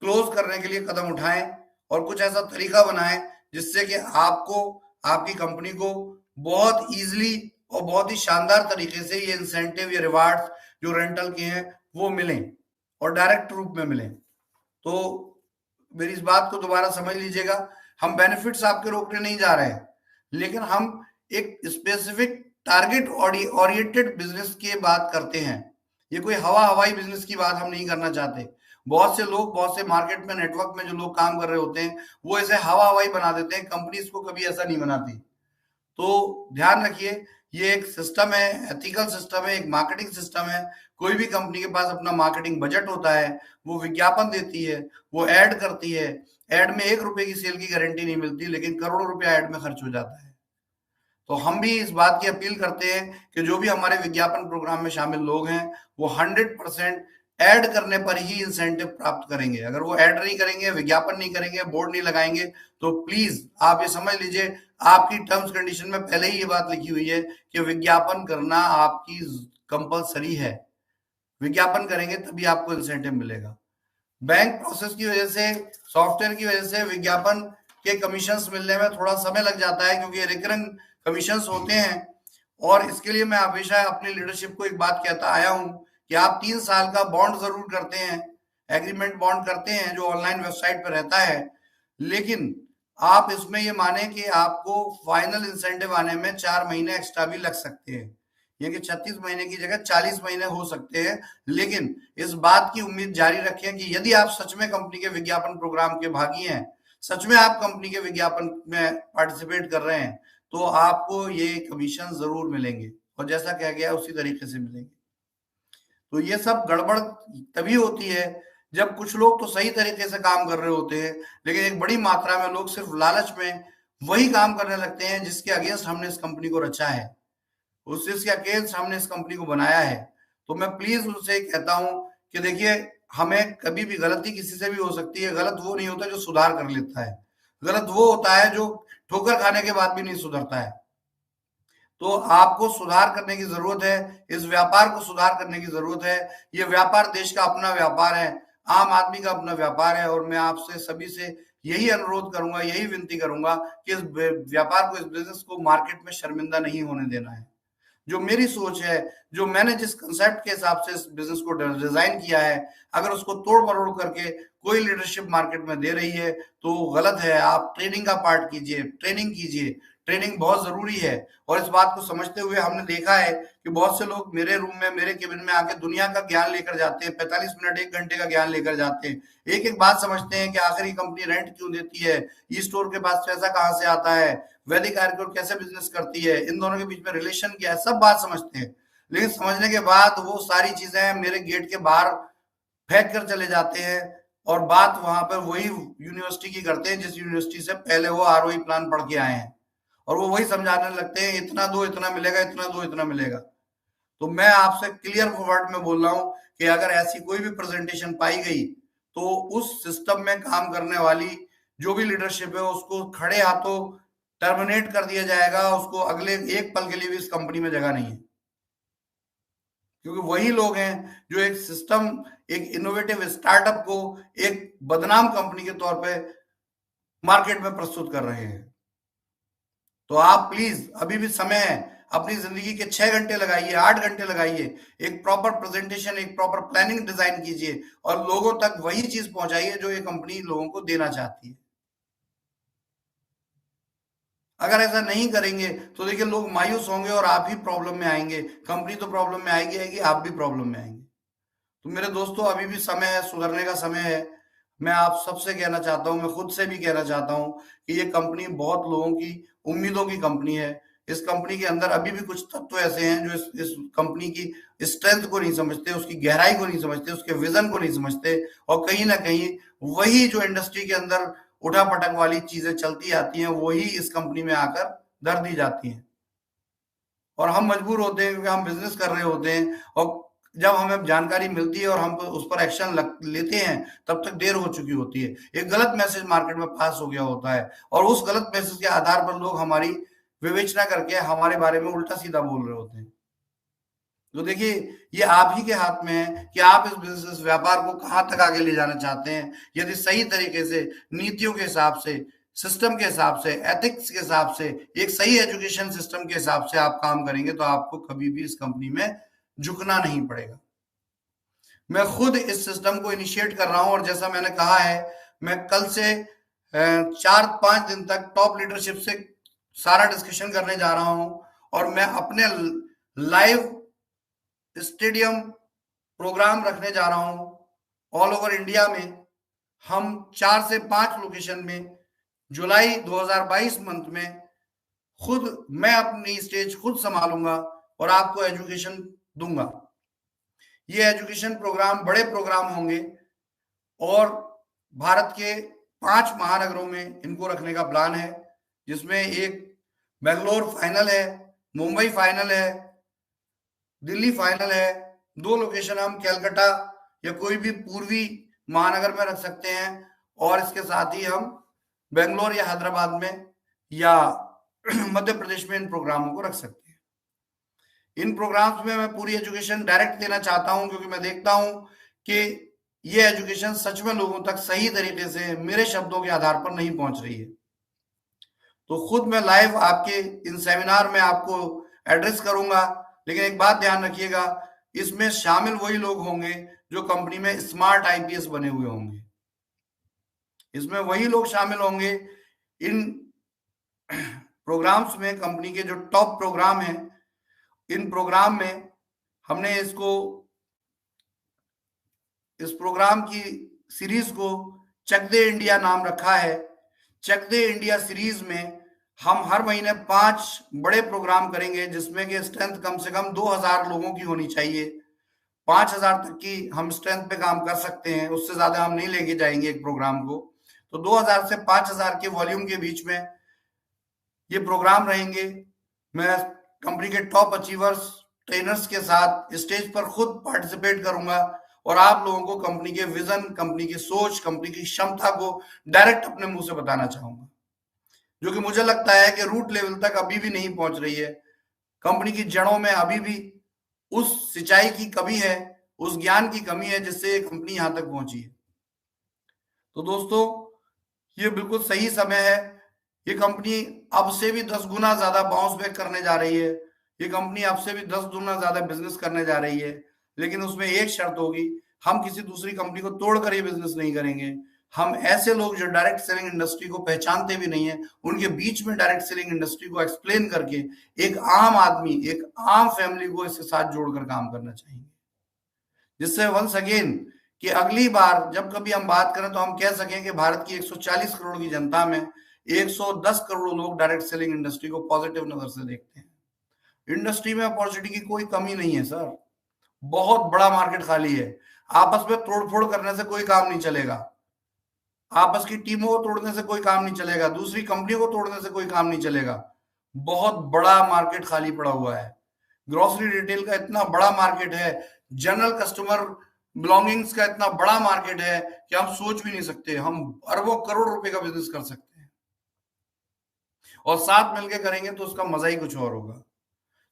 क्लोज करने के लिए कदम उठाएं और कुछ ऐसा तरीका बनाएं जिससे कि आपको आपकी कंपनी को बहुत इजीली और बहुत ही शानदार तरीके से ये इंसेंटिव या रिवार्ड्स जो रेंटल के हैं वो मिलें और डायरेक्ट रूप में मिलें। तो मेरी इस बात को दोबारा समझ लीजिएगा, हम बेनिफिट्स आपके रोकने नहीं जा रहे हैं, लेकिन हम एक स्पेसिफिक टारगेट ओरिएंटेड बिजनेस की बात करते हैं। ये कोई हवाई बिजनेस की बात हम नहीं करना चाहते। बहुत से लोग, बहुत से मार्केट में, नेटवर्क में जो लोग काम कर रहे होते हैं, वो ऐसे हवाई बना देते हैं, कंपनी इसको कभी ऐसा नहीं बनाती। तो ध्यान रखिए, ये एक सिस्टम है, एथिकल सिस्टम है, एक मार्केटिंग सिस्टम है। कोई भी कंपनी के पास अपना मार्केटिंग बजट होता है, वो विज्ञापन देती है, वो ऐड करती है। ऐड में 1 रुपए की सेल की गारंटी नहीं मिलती, लेकिन करोड़ों रुपया ऐड में खर्च हो जाता है। तो हम भी इस बात की अपील करते हैं कि जो भी हमारे विज्ञापन प्रोग्राम में शामिल लोग हैं वो 100% ऐड करने पर ही इंसेंटिव प्राप्त करेंगे। अगर वो ऐड नहीं करेंगे, विज्ञापन नहीं करेंगे, बोर्ड नहीं लगाएंगे, तो प्लीज आप ये समझ लीजिए आपकी टर्म्स कंडीशन में पहले ही ये बात लिखी हुई है कि विज्ञापन करना आपकी कंपलसरी है। विज्ञापन करेंगे तभी आपको इंसेंटिव मिलेगा। बैंक प्रोसेस की वजह से, सॉफ्टवेयर की वजह से विज्ञापन के कमीशंस मिलने में थोड़ा समय लग जाता है, क्योंकि रिकरिंग कमीशंस होते हैं। और इसके लिए मैं हमेशा अपनी लीडरशिप को एक बात कहता आया हूं कि आप 3 साल का बॉन्ड जरूर करते हैं, एग्रीमेंट बॉन्ड करते हैं जो ऑनलाइन वेबसाइट पर रहता है, लेकिन आप इसमें ये माने कि आपको फाइनल इंसेंटिव आने में 4 महीने एक्स्ट्रा भी लग सकते हैं। ये कि 36 महीने की जगह 40 महीने हो सकते हैं, लेकिन इस बात की उम्मीद जारी रखें कि यदि आप सच में कंपनी के विज्ञापन प्रोग्राम के भागी हैं, सच में आप कंपनी के विज्ञापन में पार्टिसिपेट कर रहे हैं, तो आपको ये कमीशन जरूर मिलेंगे और जैसा कहा गया उसी तरीके से मिलेंगे। तो ये सब गड़बड़ तभी होती है जब कुछ लोग तो सही तरीके से काम कर रहे होते हैं, लेकिन एक बड़ी मात्रा में लोग सिर्फ लालच में वही काम करने लगते हैं जिसके अगेंस्ट हमने इस कंपनी को रचा है, उस चीज के अगेंस्ट हमने इस कंपनी को बनाया है। तो मैं प्लीज उनसे कहता हूं कि देखिए, हमें कभी भी गलती किसी से भी हो सकती है। गलत वो नहीं होता जो सुधार कर लेता है, गलत वो होता है जो ठोकर खाने के बाद भी नहीं सुधरता है। तो आपको सुधार करने की जरूरत है, इस व्यापार को सुधार करने की जरूरत है। ये व्यापार देश का अपना व्यापार है, आम आदमी का अपना व्यापार है, और मैं आपसे सभी से यही अनुरोध करूंगा, यही विनती करूंगा कि इस व्यापार को, इस बिजनेस को मार्केट में शर्मिंदा नहीं होने देना है। जो मेरी सोच है, जो मैंने जिस कंसेप्ट के हिसाब से इस बिजनेस को डिजाइन किया है, अगर उसको तोड़ मरोड़ करके कोई लीडरशिप मार्केट में दे रही है तो गलत है। आप ट्रेनिंग का पार्ट कीजिए, ट्रेनिंग कीजिए, ट्रेनिंग बहुत जरूरी है। और इस बात को समझते हुए हमने देखा है कि बहुत से लोग मेरे रूम में, मेरे केबिन में आके दुनिया का ज्ञान लेकर जाते हैं, 45 मिनट 1 घंटे का ज्ञान लेकर जाते हैं, एक एक बात समझते हैं कि आखिर ये कंपनी रेंट क्यों देती है, ई स्टोर के पास पैसा कहाँ से आता है, वैदिक आर्किटेक्ट कैसे बिजनेस करती है, इन दोनों के बीच में रिलेशन क्या है, सब बात समझते हैं। लेकिन समझने के बाद वो सारी चीजें मेरे गेट के बाहर फेंक कर चले जाते हैं और बात वहां पर वही यूनिवर्सिटी की करते हैं जिस यूनिवर्सिटी से पहले वो आरओई प्लान पढ़ के आए हैं, और वो वही समझाने लगते हैं इतना दो इतना मिलेगा, इतना दो इतना मिलेगा। तो मैं आपसे क्लियर वर्ड में बोल रहा हूं कि अगर ऐसी कोई भी प्रेजेंटेशन पाई गई तो उस सिस्टम में काम करने वाली जो भी लीडरशिप है उसको खड़े हाथों टर्मिनेट कर दिया जाएगा, उसको अगले एक पल के लिए भी इस कंपनी में जगह नहीं है। क्योंकि वही लोग हैं जो एक सिस्टम, एक इनोवेटिव स्टार्टअप को एक बदनाम कंपनी के तौर पे मार्केट में प्रस्तुत कर रहे हैं। तो आप प्लीज, अभी भी समय है, अपनी जिंदगी के 6 घंटे लगाइए, 8 घंटे लगाइए, एक प्रॉपर प्रेजेंटेशन, एक प्रॉपर प्लानिंग डिजाइन कीजिए और लोगों तक वही चीज पहुंचाइए जो ये कंपनी लोगों को देना चाहती है। अगर ऐसा नहीं करेंगे तो देखिए लोग मायूस होंगे और आप ही प्रॉब्लम में आएंगे। कंपनी तो प्रॉब्लम में आएगी आएगी, आप भी प्रॉब्लम में आएंगे। तो मेरे दोस्तों, अभी भी समय है, सुधरने का समय है। मैं आप सबसे कहना चाहता हूं, मैं खुद से भी कहना चाहता हूं कि ये कंपनी बहुत लोगों की उम्मीदों की कंपनी है। इस कंपनी के अंदर अभी भी कुछ तत्व ऐसे हैं जो इस कंपनी की स्ट्रेंथ को नहीं समझते, उसकी गहराई को नहीं समझते, उसके विजन को नहीं समझते, और कहीं ना कहीं वही जो इंडस्ट्री के अंदर उठा पटक वाली चीजें चलती आती हैं वही इस कंपनी में आकर धर दी जाती हैं। और हम मजबूर होते हैं क्योंकि हम बिजनेस कर रहे होते हैं, और जब हमें जानकारी मिलती है और हम उस पर एक्शन लेते हैं तब तक देर हो चुकी होती है। एक गलत मैसेज मार्केट में पास हो गया होता है और उस गलत मैसेज के आधार पर लोग हमारी विवेचना करके हमारे बारे में उल्टा सीधा बोल रहे होते हैं। तो देखिए, ये आप ही के हाथ में है कि आप इस बिजनेस व्यापार को कहाँ तक आगे ले जाना चाहते हैं। यदि सही तरीके से, नीतियों के हिसाब से, सिस्टम के हिसाब से, एथिक्स के हिसाब से, एक सही एजुकेशन सिस्टम के हिसाब से आप काम करेंगे तो आपको कभी भी इस कंपनी में झुकना नहीं पड़ेगा। मैं खुद इस सिस्टम को इनिशिएट कर रहा हूं और जैसा मैंने कहा है, मैं कल से 4-5 दिन तक टॉप लीडरशिप से सारा डिस्कशन करने जा रहा हूं और मैं अपने लाइव स्टेडियम प्रोग्राम रखने जा रहा हूं ऑल ओवर इंडिया में। हम 4 से 5 लोकेशन में जुलाई 2022 मंथ में खुद मैं अपनी स्टेज खुद संभालूंगा और आपको एजुकेशन दूंगा। ये एजुकेशन प्रोग्राम बड़े प्रोग्राम होंगे और भारत के 5 महानगरों में इनको रखने का प्लान है, जिसमें एक बेंगलोर फाइनल है, मुंबई फाइनल है, दिल्ली फाइनल है। 2 लोकेशन हम कैलकाटा या कोई भी पूर्वी महानगर में रख सकते हैं और इसके साथ ही हम बेंगलोर या हैदराबाद में या मध्य प्रदेश में इन प्रोग्रामों को रख सकते हैं। इन प्रोग्राम्स में मैं पूरी एजुकेशन डायरेक्ट देना चाहता हूं क्योंकि मैं देखता हूं कि ये एजुकेशन सच में लोगों तक सही तरीके से मेरे शब्दों के आधार पर नहीं पहुंच रही है। तो खुद मैं लाइव आपके इन सेमिनार में आपको एड्रेस करूंगा, लेकिन एक बात ध्यान रखिएगा, इसमें शामिल वही लोग होंगे जो कंपनी में स्मार्ट आईपीएस बने हुए होंगे। इसमें वही लोग शामिल होंगे। इन प्रोग्राम्स में, कंपनी के जो टॉप प्रोग्राम हैं, इन प्रोग्राम में हमने इस प्रोग्राम की सीरीज को चक दे इंडिया नाम रखा है। चक दे इंडिया सीरीज में हम हर महीने 5 बड़े प्रोग्राम करेंगे जिसमें कि स्ट्रेंथ कम से कम 2000 लोगों की होनी चाहिए। 5000 तक की हम स्ट्रेंथ पे काम कर सकते हैं, उससे ज्यादा हम नहीं लेके जाएंगे एक प्रोग्राम को। तो 2000 से 5000 के वॉल्यूम के बीच में ये प्रोग्राम रहेंगे। मैं कंपनी के टॉप अचीवर्स, ट्रेनर्स के साथ स्टेज पर खुद पार्टिसिपेट करूंगा और आप लोगों को कंपनी के विजन, कंपनी की सोच, कंपनी की क्षमता को डायरेक्ट अपने मुंह से बताना चाहूंगा, जो कि मुझे लगता है कि रूट लेवल तक अभी भी नहीं पहुंच रही है। कंपनी की जड़ों में अभी भी उस सिंचाई की कमी है, उस ज्ञान की कमी है जिससे ये कंपनी यहां तक पहुंची है। तो दोस्तों, ये बिल्कुल सही समय है। ये कंपनी अब से भी 10 गुना ज्यादा बाउंस बैक करने जा रही है। ये कंपनी अब से भी 10 गुना ज्यादा बिजनेस करने जा रही है। लेकिन उसमें एक शर्त होगी, हम किसी दूसरी कंपनी को तोड़कर ये बिजनेस नहीं करेंगे। हम ऐसे लोग जो डायरेक्ट सेलिंग इंडस्ट्री को पहचानते भी नहीं है, उनके बीच में डायरेक्ट सेलिंग इंडस्ट्री को एक्सप्लेन करके एक आम आदमी, एक आम फैमिली को इसके साथ जोड़कर काम करना चाहिए, जिससे वंस अगेन कि अगली बार जब कभी हम बात करें तो हम कह सकें कि भारत की 140 करोड़ की जनता में 110 करोड़ लोग डायरेक्ट सेलिंग इंडस्ट्री को पॉजिटिव नजर से देखते हैं। इंडस्ट्री में अपॉर्चुनिटी की कोई कमी नहीं है सर, बहुत बड़ा मार्केट खाली है। आपस में तोड़फोड़ करने से कोई काम नहीं चलेगा, आपस की टीमों को तोड़ने से कोई काम नहीं चलेगा, दूसरी कंपनियों को तोड़ने से कोई काम नहीं चलेगा। बहुत बड़ा मार्केट खाली पड़ा हुआ है। ग्रोसरी रिटेल का इतना बड़ा मार्केट है, जनरल कस्टमर बिलोंगिंग्स का इतना बड़ा मार्केट है कि हम सोच भी नहीं सकते। हम अरबों करोड़ रुपए का बिजनेस कर सकते हैं, और साथ मिलकर करेंगे तो उसका मजा ही कुछ और होगा।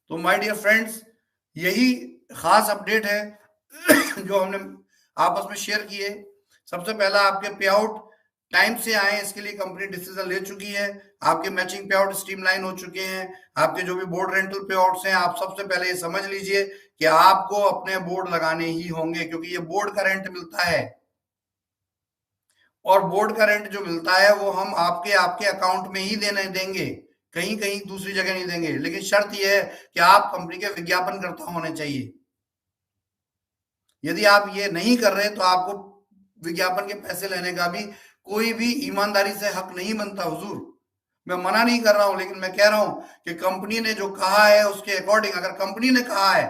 तो माय डियर फ्रेंड्स, यही खास अपडेट है जो हमने आपस में शेयर किए। सबसे पहला, आपके पे आउट टाइम से आए, इसके लिए कंपनी डिसीजन ले चुकी है। आपके मैचिंग पे आउट स्ट्रीमलाइन हो चुके हैं। आपके जो भी बोर्ड रेंटल पे आउट्स हैं, आप सबसे पहले ये समझ लीजिए कि आपको अपने बोर्ड लगाने ही होंगे, क्योंकि ये बोर्ड का रेंट मिलता है, और बोर्ड का रेंट जो मिलता है वो हम आपके आपके अकाउंट में ही देने देंगे, कहीं कहीं दूसरी जगह नहीं देंगे। लेकिन शर्त यह है कि आप कंपनी के विज्ञापनकर्ता होने चाहिए। यदि आप ये नहीं कर रहे तो आपको विज्ञापन के पैसे लेने का भी कोई भी ईमानदारी से हक नहीं बनता हुजूर। मैं मना नहीं कर रहा हूं, लेकिन मैं कह रहा हूं कि कंपनी ने जो कहा है उसके अकॉर्डिंग, अगर कंपनी ने कहा है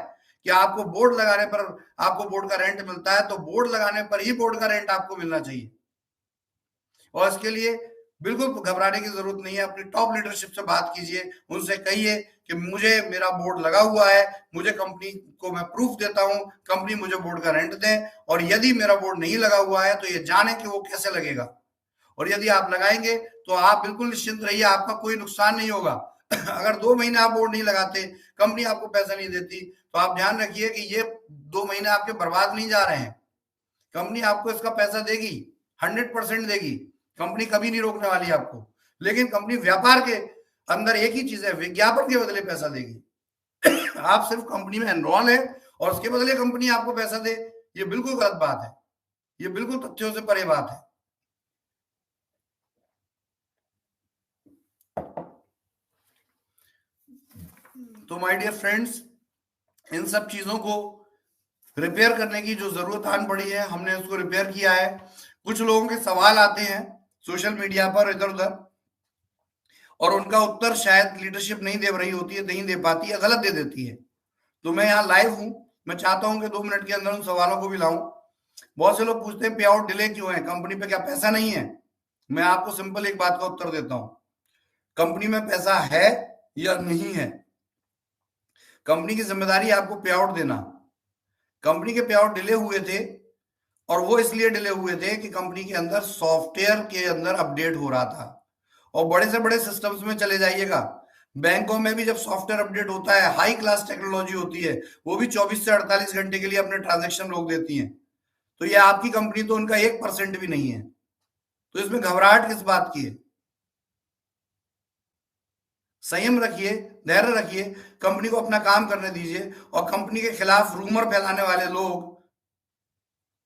कि आपको बोर्ड लगाने पर आपको बोर्ड का रेंट मिलता है, तो बोर्ड लगाने पर ही बोर्ड का रेंट आपको मिलना चाहिए। और इसके लिए बिल्कुल घबराने की जरूरत नहीं है। अपनी टॉप लीडरशिप से बात कीजिए, उनसे कहिए कि मुझे मेरा बोर्ड लगा हुआ है, मुझे कंपनी को मैं प्रूफ देता हूं, कंपनी मुझे बोर्ड का रेंट दे। और यदि मेरा बोर्ड नहीं लगा हुआ है तो ये जाने कि वो कैसे लगेगा। और यदि आप लगाएंगे तो आप बिल्कुल निश्चिंत रहिए, आपका कोई नुकसान नहीं होगा। अगर 2 महीने आप बोर्ड नहीं लगाते, कंपनी आपको पैसा नहीं देती, तो आप ध्यान रखिए कि ये 2 महीने आपके बर्बाद नहीं जा रहे हैं। कंपनी आपको इसका पैसा देगी, 100% देगी। कंपनी कभी नहीं रोकने वाली आपको। लेकिन कंपनी व्यापार के अंदर एक ही चीज है, विज्ञापन के बदले पैसा देगी। आप सिर्फ कंपनी में एनरोल है और उसके बदले कंपनी आपको पैसा दे, ये बिल्कुल गलत बात है, ये बिल्कुल तथ्यों से परे बात है। तो माय डियर फ्रेंड्स, इन सब चीजों को रिपेयर करने की जो जरूरत आन पड़ी है, हमने उसको रिपेयर किया है। कुछ लोगों के सवाल आते हैं सोशल मीडिया पर इधर उधर, और उनका उत्तर शायद लीडरशिप नहीं दे रही होती है, नहीं दे पाती है, गलत दे देती है। तो मैं यहाँ लाइव हूं, मैं चाहता हूं कि 2 मिनट के अंदर उन सवालों को भी लाऊं। बहुत से लोग पूछते हैं पे आउट डिले क्यों है, कंपनी पे क्या पैसा नहीं है? मैं आपको सिंपल एक बात का उत्तर देता हूं, कंपनी में पैसा है या नहीं है, कंपनी की जिम्मेदारी आपको पे आउट देना। कंपनी के पे आउट डिले हुए थे, और वो इसलिए डिले हुए थे कि कंपनी के अंदर सॉफ्टवेयर के अंदर अपडेट हो रहा था। और बड़े से बड़े सिस्टम्स में चले जाइएगा, बैंकों में भी जब सॉफ्टवेयर अपडेट होता है, हाई क्लास टेक्नोलॉजी होती है, वो भी 24 से 48 घंटे के लिए अपने ट्रांजेक्शन रोक देती हैं। तो ये आपकी कंपनी तो उनका 1% भी नहीं है, तो इसमें घबराहट किस बात की है? संयम रखिए, धैर्य रखिए, कंपनी को अपना काम करने दीजिए। और कंपनी के खिलाफ रूमर फैलाने वाले लोग,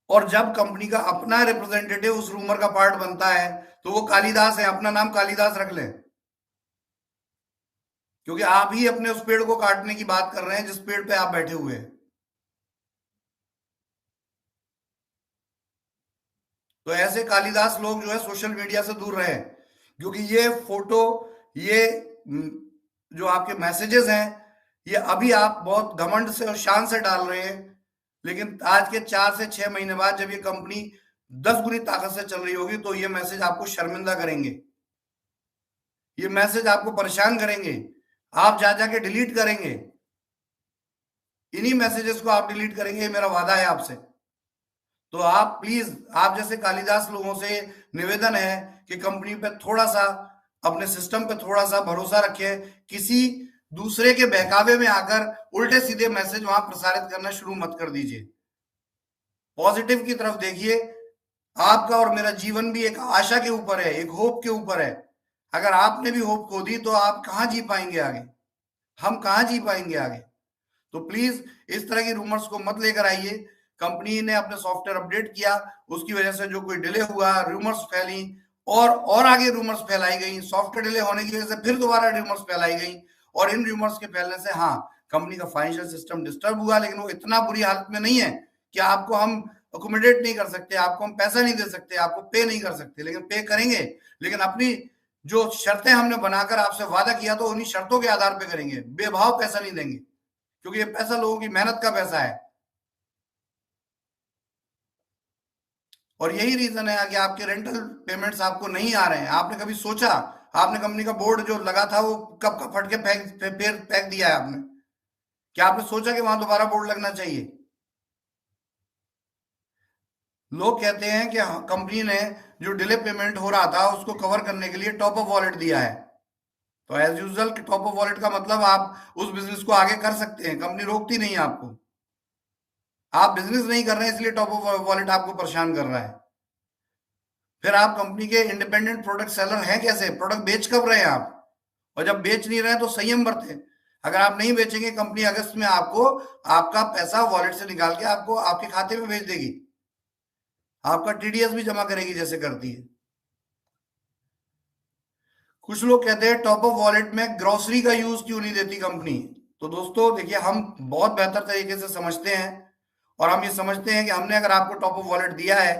और जब कंपनी का अपना रिप्रेजेंटेटिव उस रूमर का पार्ट बनता है तो वो कालिदास है, अपना नाम कालिदास रख लें, क्योंकि आप ही अपने उस पेड़ को काटने की बात कर रहे हैं जिस पेड़ पे आप बैठे हुए हैं। तो ऐसे कालिदास लोग जो है सोशल मीडिया से दूर रहे, क्योंकि ये फोटो, ये जो आपके मैसेजेस हैं, ये अभी आप बहुत घमंड से और शान से डाल रहे हैं, लेकिन आज के 4 से 6 महीने बाद जब ये कंपनी 10 गुनी ताकत से चल रही होगी तो ये मैसेज आपको शर्मिंदा करेंगे, ये मैसेज आपको परेशान करेंगे, आप जा जाके डिलीट करेंगे। इन्हीं मैसेजेस को आप डिलीट करेंगे, ये मेरा वादा है आपसे। तो आप प्लीज, आप जैसे कालिदास लोगों से निवेदन है कि कंपनी पे थोड़ा सा, अपने सिस्टम पे थोड़ा सा भरोसा रखें। किसी दूसरे के बहकावे में आकर उल्टे सीधे मैसेज वहां प्रसारित करना शुरू मत कर दीजिए। पॉजिटिव की तरफ देखिए, आपका और मेरा जीवन भी एक आशा के ऊपर है, एक होप के ऊपर है। अगर आपने भी होप खो दी तो आप कहाँ जी पाएंगे आगे, हम कहाँ जी पाएंगे आगे। तो प्लीज इस तरह की रूमर्स को मत लेकर आइए। कंपनी ने अपने सॉफ्टवेयर अपडेट किया, उसकी वजह से जो कोई डिले हुआ, रूमर्स फैली और आगे रूमर्स फैलाई गई, सॉफ्टवेयर डिले होने की वजह से फिर दोबारा रूमर्स फैलाई गई। और इन रूमर्स के फैलने से हाँ, कंपनी का फाइनेंशियल सिस्टम डिस्टर्ब हुआ, लेकिन वो इतना बुरी हालत में नहीं है कि आपको हम अकोमोडेट नहीं कर सकते, आपको हम पैसा नहीं दे सकते, आपको पे नहीं कर सकते, लेकिन पे करेंगे। लेकिन अपनी जो शर्तें हमने बनाकर आपसे वादा किया तो उन्हीं शर्तों के आधार पर करेंगे, बेभाव पैसा नहीं देंगे, क्योंकि ये पैसा लोगों की मेहनत का पैसा है। और यही रीजन है कि आपके रेंटल पेमेंट्स आपको नहीं आ रहे हैं। आपने कभी सोचा, आपने कंपनी का बोर्ड जो लगा था वो कब का फट के फेंक दिया है आपने? क्या आपने सोचा कि वहां दोबारा बोर्ड लगना चाहिए? लोग कहते हैं कि कंपनी ने जो डिले पेमेंट हो रहा था उसको कवर करने के लिए टॉप अप वॉलेट दिया है। तो as usual top up wallet का मतलब आप उस बिजनेस को आगे कर सकते हैं, कंपनी रोकती नहीं है आपको। आप बिजनेस नहीं कर रहे हैं इसलिए टॉप अप वॉलेट आपको परेशान कर रहा है। फिर आप कंपनी के इंडिपेंडेंट प्रोडक्ट सेलर हैं कैसे? प्रोडक्ट बेच कब रहे हैं आप? और जब बेच नहीं रहे तो संयम बरतें। अगर आप नहीं बेचेंगे, कंपनी अगस्त में आपको आपका पैसा वॉलेट से निकाल के आपको आपके खाते में भेज देगी, आपका टीडीएस भी जमा करेगी जैसे करती है। कुछ लोग कहते हैं टॉप अप वॉलेट में ग्रोसरी का यूज क्यों नहीं देती कंपनी? तो दोस्तों देखिए, हम बहुत बेहतर तरीके से समझते हैं और हम ये समझते हैं कि हमने अगर आपको टॉप अप वॉलेट दिया है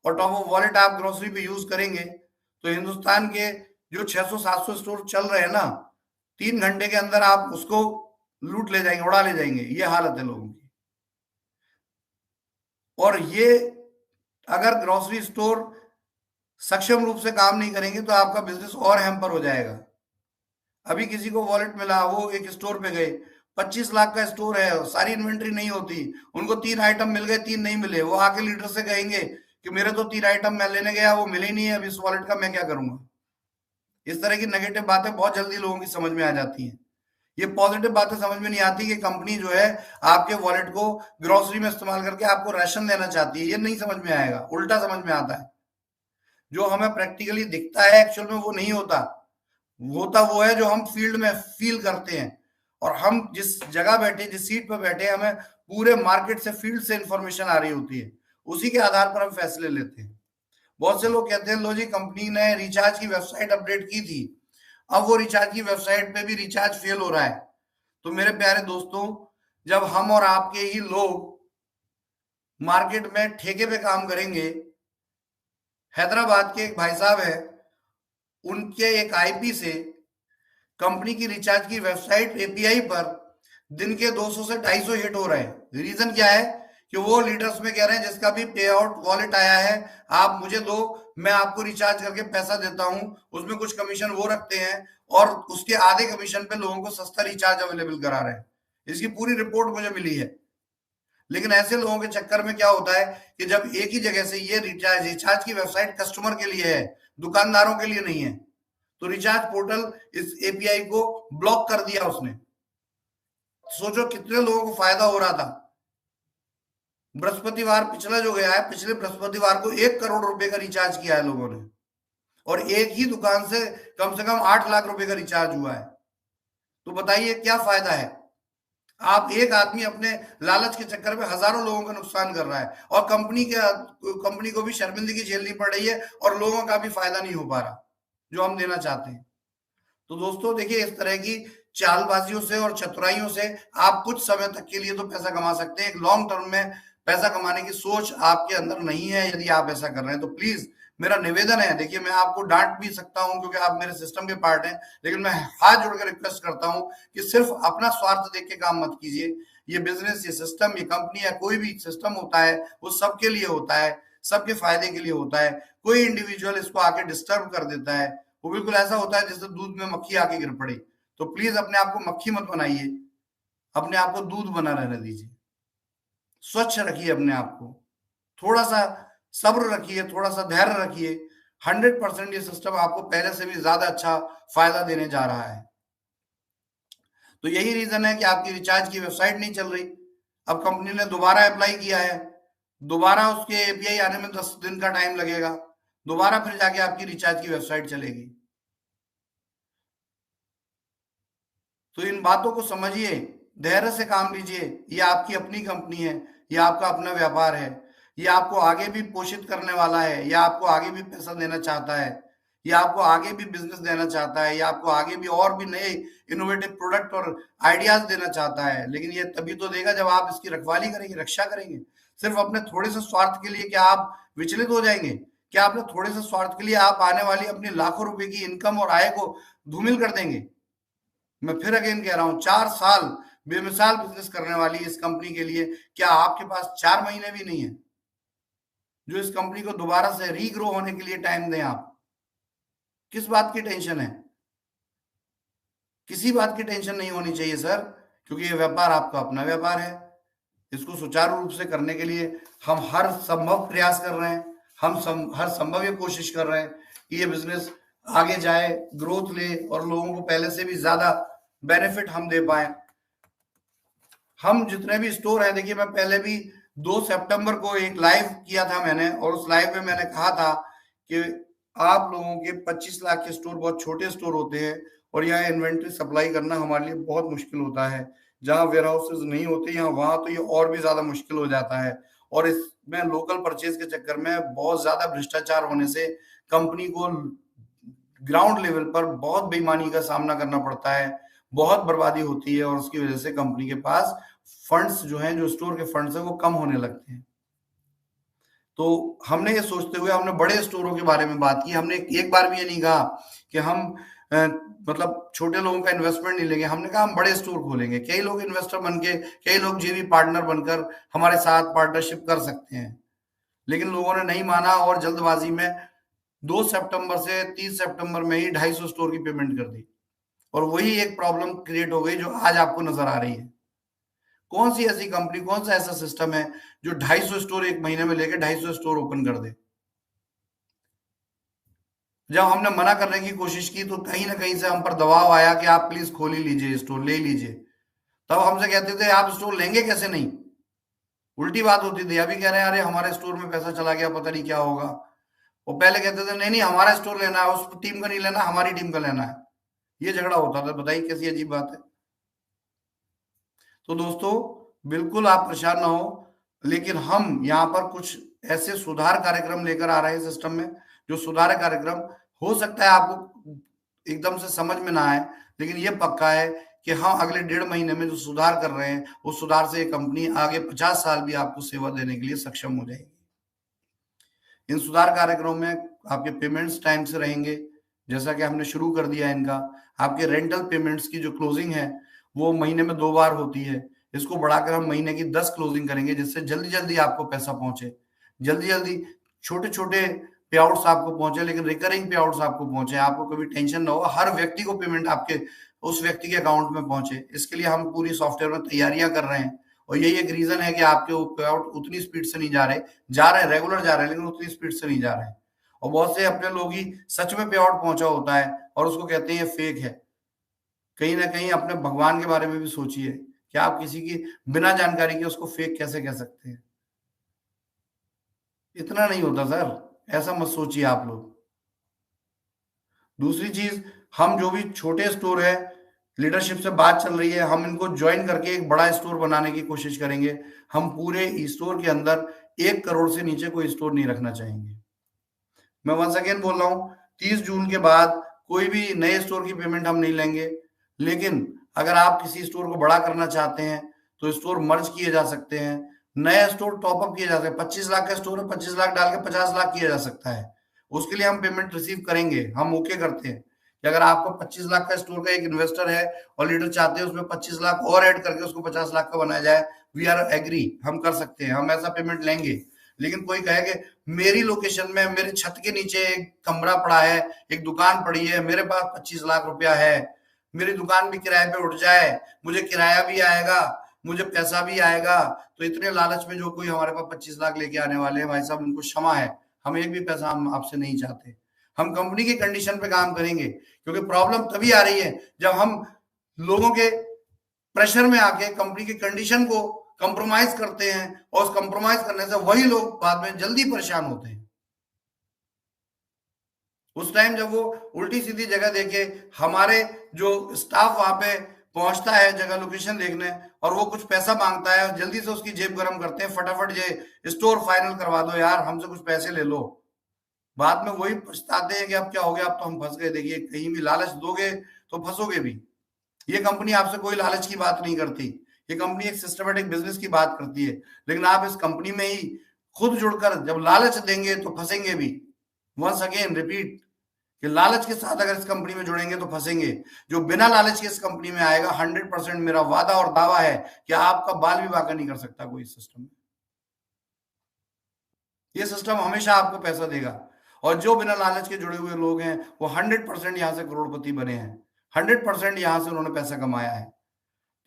और टॉप अप वॉलेट आप ग्रोसरी पे यूज करेंगे तो हिंदुस्तान के जो 600-700 स्टोर चल रहे हैं ना, 3 घंटे के अंदर आप उसको लूट ले जाएंगे, उड़ा ले जाएंगे। ये हालत है लोगों की। और ये अगर ग्रोसरी स्टोर सक्षम रूप से काम नहीं करेंगे तो आपका बिजनेस और हैम्पर हो जाएगा। अभी किसी को वॉलेट मिला, वो एक स्टोर पे गए, 25 लाख का स्टोर है, सारी इन्वेंट्री नहीं होती, उनको 3 आइटम मिल गए, 3 नहीं मिले, वो आके लीडर से कहेंगे कि मेरे तो 3 आइटम मैं लेने गया वो मिले ही नहीं है, अब इस वॉलेट का मैं क्या करूंगा? इस तरह की नेगेटिव बातें बहुत जल्दी लोगों की समझ में आ जाती हैं। ये पॉजिटिव बातें समझ में नहीं आती कि कंपनी जो है आपके वॉलेट को ग्रोसरी में इस्तेमाल करके आपको राशन देना चाहती है। ये नहीं समझ में आएगा, उल्टा समझ में आता है। जो हमें प्रैक्टिकली दिखता है एक्चुअल में वो नहीं होता। होता वो है जो हम फील्ड में फील करते हैं। और हम जिस जगह बैठे, जिस सीट पर बैठे, हमें पूरे मार्केट से, फील्ड से इंफॉर्मेशन आ रही होती है, उसी के आधार पर हम फैसले लेते हैं। बहुत से लोग कहते हैं लो जी, कंपनी ने रिचार्ज की वेबसाइट अपडेट की थी, अब वो रिचार्ज की वेबसाइट पे भी रिचार्ज फेल हो रहा है। तो मेरे प्यारे दोस्तों, जब हम और आपके ही लोग मार्केट में ठेके पे काम करेंगे, हैदराबाद के एक भाई साहब है, उनके एक आईपी से कंपनी की रिचार्ज की वेबसाइट एपीआई पर दिन के 200 से 250 हिट हो रहे हैं। रीजन क्या है कि वो लीडर्स में कह रहे हैं जिसका भी पे आउट वॉलेट आया है आप मुझे दो, मैं आपको रिचार्ज करके पैसा देता हूं, उसमें कुछ कमीशन वो रखते हैं और उसके आधे कमीशन पे लोगों को सस्ता रिचार्ज अवेलेबल करा रहे हैं। इसकी पूरी रिपोर्ट मुझे मिली है। लेकिन ऐसे लोगों के चक्कर में क्या होता है कि जब एक ही जगह से ये रिचार्ज की वेबसाइट कस्टमर के लिए है, दुकानदारों के लिए नहीं है, तो रिचार्ज पोर्टल इस एपीआई को ब्लॉक कर दिया उसने। सोचो कितने लोगों को फायदा हो रहा था। बृहस्पतिवार पिछला जो गया है, पिछले बृहस्पतिवार को 1 करोड़ रुपए का रिचार्ज किया है लोगों ने, और एक ही दुकान से कम 8 लाख रुपए का रिचार्ज हुआ है। तो बताइए क्या फायदा है? आप एक आदमी अपने लालच के चक्कर में हजारों लोगों का नुकसान कर रहा है और कंपनी को भी शर्मिंदगी झेलनी पड़ रही है और लोगों का भी फायदा नहीं हो पा रहा जो हम देना चाहते हैं। तो दोस्तों देखिए, इस तरह की चालबाजियों से और चतुराइयों से आप कुछ समय तक के लिए तो पैसा कमा सकते हैं, एक लॉन्ग टर्म में पैसा कमाने की सोच आपके अंदर नहीं है। यदि आप ऐसा कर रहे हैं तो प्लीज मेरा निवेदन है, देखिए मैं आपको डांट भी सकता हूं क्योंकि आप मेरे सिस्टम के पार्ट हैं, लेकिन मैं हाथ जोड़कर रिक्वेस्ट करता हूं कि सिर्फ अपना स्वार्थ देख के काम मत कीजिए। ये बिजनेस, ये सिस्टम, ये कंपनी या कोई भी सिस्टम होता है वो सबके लिए होता है, सबके फायदे के लिए होता है। कोई इंडिविजुअल इसको आके डिस्टर्ब कर देता है, वो बिल्कुल ऐसा होता है जैसे दूध में मक्खी आके गिर पड़ी। तो प्लीज अपने आप को मक्खी मत बनाइए, अपने आप को दूध बना रहने दीजिए। स्वच्छ रखिए अपने आप को, थोड़ा सा सब्र रखिए, थोड़ा सा धैर्य रखिए। 100% ये सिस्टम आपको पहले से भी ज्यादा अच्छा फायदा देने जा रहा है। तो यही रीजन है कि आपकी रिचार्ज की वेबसाइट नहीं चल रही। अब कंपनी ने दोबारा अप्लाई किया है, दोबारा उसके एपीआई आने में 10 दिन का टाइम लगेगा, दोबारा फिर जाके आपकी रिचार्ज की वेबसाइट चलेगी। तो इन बातों को समझिए, धैर्य से काम लीजिए। ये आपकी अपनी कंपनी है, ये आपका अपना व्यापार है, ये आपको आगे भी पोषित करने वाला है, ये आपको आगे भी पैसा देना चाहता है, ये आपको आगे भी बिजनेस देना चाहता है, ये आपको आगे भी और भी नए इनोवेटिव प्रोडक्ट और आइडियाज देना चाहता है। लेकिन ये तभी तो देगा जब आप इसकी रखवाली करेंगे, रक्षा करेंगे। सिर्फ अपने थोड़े से स्वार्थ के लिए क्या आप विचलित हो जाएंगे? क्या अपने थोड़े से स्वार्थ के लिए आप आने वाली अपनी लाखों रुपए की इनकम और आय को धूमिल कर देंगे? मैं फिर अगेन कह रहा हूं, 4 साल बेमिसाल बिजनेस करने वाली इस कंपनी के लिए क्या आपके पास 4 महीने भी नहीं है जो इस कंपनी को दोबारा से रीग्रो होने के लिए टाइम दें? आप किस बात की टेंशन है? किसी बात की टेंशन नहीं होनी चाहिए सर, क्योंकि ये व्यापार आपका अपना व्यापार है। इसको सुचारू रूप से करने के लिए हम हर संभव प्रयास कर रहे हैं, हर संभव ये कोशिश कर रहे हैं कि ये बिजनेस आगे जाए, ग्रोथ ले और लोगों को पहले से भी ज्यादा बेनिफिट हम दे पाए। हम जितने भी स्टोर हैं, देखिए मैं पहले भी 2 सितंबर को एक लाइव किया था मैंने, और उस लाइव में मैंने कहा था कि आप लोगों के 25 लाख के स्टोर बहुत छोटे स्टोर होते हैं और यहाँ इन्वेंट्री सप्लाई करना हमारे लिए बहुत मुश्किल होता है। जहाँ वेयर हाउसेज नहीं होते यहाँ, वहां तो ये और भी ज्यादा मुश्किल हो जाता है। और इसमें लोकल परचेज के चक्कर में बहुत ज्यादा भ्रष्टाचार होने से कंपनी को ग्राउंड लेवल पर बहुत बेईमानी का सामना करना पड़ता है, बहुत बर्बादी होती है, और उसकी वजह से कंपनी के पास फंड्स जो हैं, जो स्टोर के फंड्स हैं, वो कम होने लगते हैं। तो हमने ये सोचते हुए हमने बड़े स्टोरों के बारे में बात की। हमने एक बार भी ये नहीं कहा कि हम मतलब छोटे लोगों का इन्वेस्टमेंट नहीं लेंगे। हमने कहा हम बड़े स्टोर खोलेंगे। कई लोग इन्वेस्टर बन के, कई लोग जेवी पार्टनर बनकर हमारे साथ पार्टनरशिप कर सकते हैं, लेकिन लोगों ने नहीं माना और जल्दबाजी में 2 सितंबर से 30 सितंबर में ही 250 स्टोर की पेमेंट कर दी, और वही एक प्रॉब्लम क्रिएट हो गई जो आज आपको नजर आ रही है। कौन सी ऐसी कंपनी, कौन सा ऐसा सिस्टम है जो 250 स्टोर एक महीने में लेके 250 स्टोर ओपन कर दे? जब हमने मना करने की कोशिश की तो कहीं ना कहीं से हम पर दबाव आया कि आप प्लीज खोल ही लीजिए, स्टोर ले लीजिए। तब हमसे कहते थे आप स्टोर लेंगे कैसे? नहीं, उल्टी बात होती थी। अभी कह रहे हैं अरे हमारे स्टोर में पैसा चला गया, पता नहीं क्या होगा। वो पहले कहते थे नहीं नहीं हमारा स्टोर लेना है, उस टीम का नहीं लेना, हमारी टीम का लेना है। ये झगड़ा होता था। बताइए कैसी अजीब बात है। तो दोस्तों बिल्कुल आप परेशान ना हो, लेकिन हम यहाँ पर कुछ ऐसे सुधार कार्यक्रम लेकर आ रहे हैं सिस्टम में, जो सुधार कार्यक्रम हो सकता है आपको एकदम से समझ में ना आए, लेकिन ये पक्का है कि हम अगले 1.5 महीने में जो सुधार कर रहे हैं, उस सुधार से ये कंपनी आगे 50 साल भी आपको सेवा देने के लिए सक्षम हो जाएगी। इन सुधार कार्यक्रमों में आपके पेमेंट्स टाइम से रहेंगे, जैसा कि हमने शुरू कर दिया है इनका। आपके रेंटल पेमेंट्स की जो क्लोजिंग है वो महीने में 2 बार होती है। इसको बढ़ाकर हम महीने की 10 क्लोजिंग करेंगे, जिससे जल्दी जल्दी आपको पैसा पहुंचे, जल्दी जल्दी छोटे छोटे पे आउट्स आपको पहुंचे, लेकिन रिकरिंग पे आउट्स आपको पहुंचे। आपको कभी टेंशन ना हो, हर व्यक्ति को पेमेंट आपके उस व्यक्ति के अकाउंट में पहुंचे। इसके लिए हम पूरी सॉफ्टवेयर में तैयारियां कर रहे हैं, और यही एक रीजन है कि आपके पे आउट उतनी स्पीड से नहीं जा रहे, रेगुलर जा रहे हैं, लेकिन उतनी स्पीड से नहीं जा रहे हैं। और बहुत से अपने लोग ही सच में पे आउट पहुंचा होता है और उसको कहते हैं फेक है। कहीं ना कहीं अपने भगवान के बारे में भी सोचिए कि आप किसी की बिना जानकारी के उसको फेक कैसे कह सकते हैं? इतना नहीं होता सर, ऐसा मत सोचिए आप लोग। दूसरी चीज, हम जो भी छोटे स्टोर है, लीडरशिप से बात चल रही है, हम इनको ज्वाइन करके एक बड़ा स्टोर बनाने की कोशिश करेंगे। हम पूरे स्टोर के अंदर 1 करोड़ से नीचे कोई स्टोर नहीं रखना चाहेंगे। मैं वंस अगेन बोल रहा हूँ, 30 जून के बाद कोई भी नए स्टोर की पेमेंट हम नहीं लेंगे। लेकिन अगर आप किसी स्टोर को बड़ा करना चाहते हैं तो स्टोर मर्ज किए जा सकते हैं, नया स्टोर टॉपअप किए जा सकते हैं। 25 लाख का स्टोर है, 25 लाख डाल के 50 लाख किया जा सकता है। उसके लिए हम पेमेंट रिसीव करेंगे, हम ओके करते हैं कि अगर आपको 25 लाख का स्टोर का एक इन्वेस्टर है और लीडर चाहते हैं उसमें 25 लाख और ऐड करके उसको 50 लाख का बनाया जाए, वी आर एग्री, हम कर सकते हैं, हम ऐसा पेमेंट लेंगे। लेकिन कोई कहे कि मेरी लोकेशन में मेरे छत के नीचे एक कमरा पड़ा है, एक दुकान पड़ी है, मेरे पास 25 लाख रुपया है, मेरी दुकान भी किराए पे उठ जाए, मुझे किराया भी आएगा, मुझे पैसा भी आएगा, तो इतने लालच में जो कोई हमारे पास 25 लाख लेके आने वाले हैं, भाई साहब उनको क्षमा है, हम एक भी पैसा हम आपसे नहीं चाहते। हम कंपनी की कंडीशन पे काम करेंगे, क्योंकि प्रॉब्लम तभी आ रही है जब हम लोगों के प्रेशर में आके कंपनी की कंडीशन को कंप्रोमाइज करते हैं, और उस कंप्रोमाइज करने से वही लोग बाद में जल्दी परेशान होते हैं। उस टाइम जब वो उल्टी सीधी जगह देके, हमारे जो स्टाफ वहां पे पहुंचता है जगह लोकेशन देखने, और वो कुछ पैसा मांगता है, जल्दी से उसकी जेब गरम करते हैं, फटाफट ये स्टोर फाइनल करवा दो यार, हमसे कुछ पैसे ले लो। बाद में वही पछताते हैं कि अब क्या हो गया, अब तो हम फंस गए। देखिए, कहीं भी लालच दोगे तो फंसोगे भी। ये कंपनी आपसे कोई लालच की बात नहीं करती, ये कंपनी एक सिस्टमेटिक बिजनेस की बात करती है। लेकिन आप इस कंपनी में ही खुद जुड़कर जब लालच देंगे तो फंसेंगे भी। वंस अगेन रिपीट, कि लालच के साथ अगर इस कंपनी में जुड़ेंगे तो फंसेंगे। जो बिना लालच के इस कंपनी में आएगा, 100% मेरा वादा और दावा है कि आपका बाल भी बांका नहीं कर सकता कोई इस सिस्टम में। ये सिस्टम हमेशा आपको पैसा देगा। और जो बिना लालच के जुड़े हुए लोग हैं, वो 100% यहां से करोड़पति बने हैं, 100% यहां से उन्होंने पैसा कमाया है।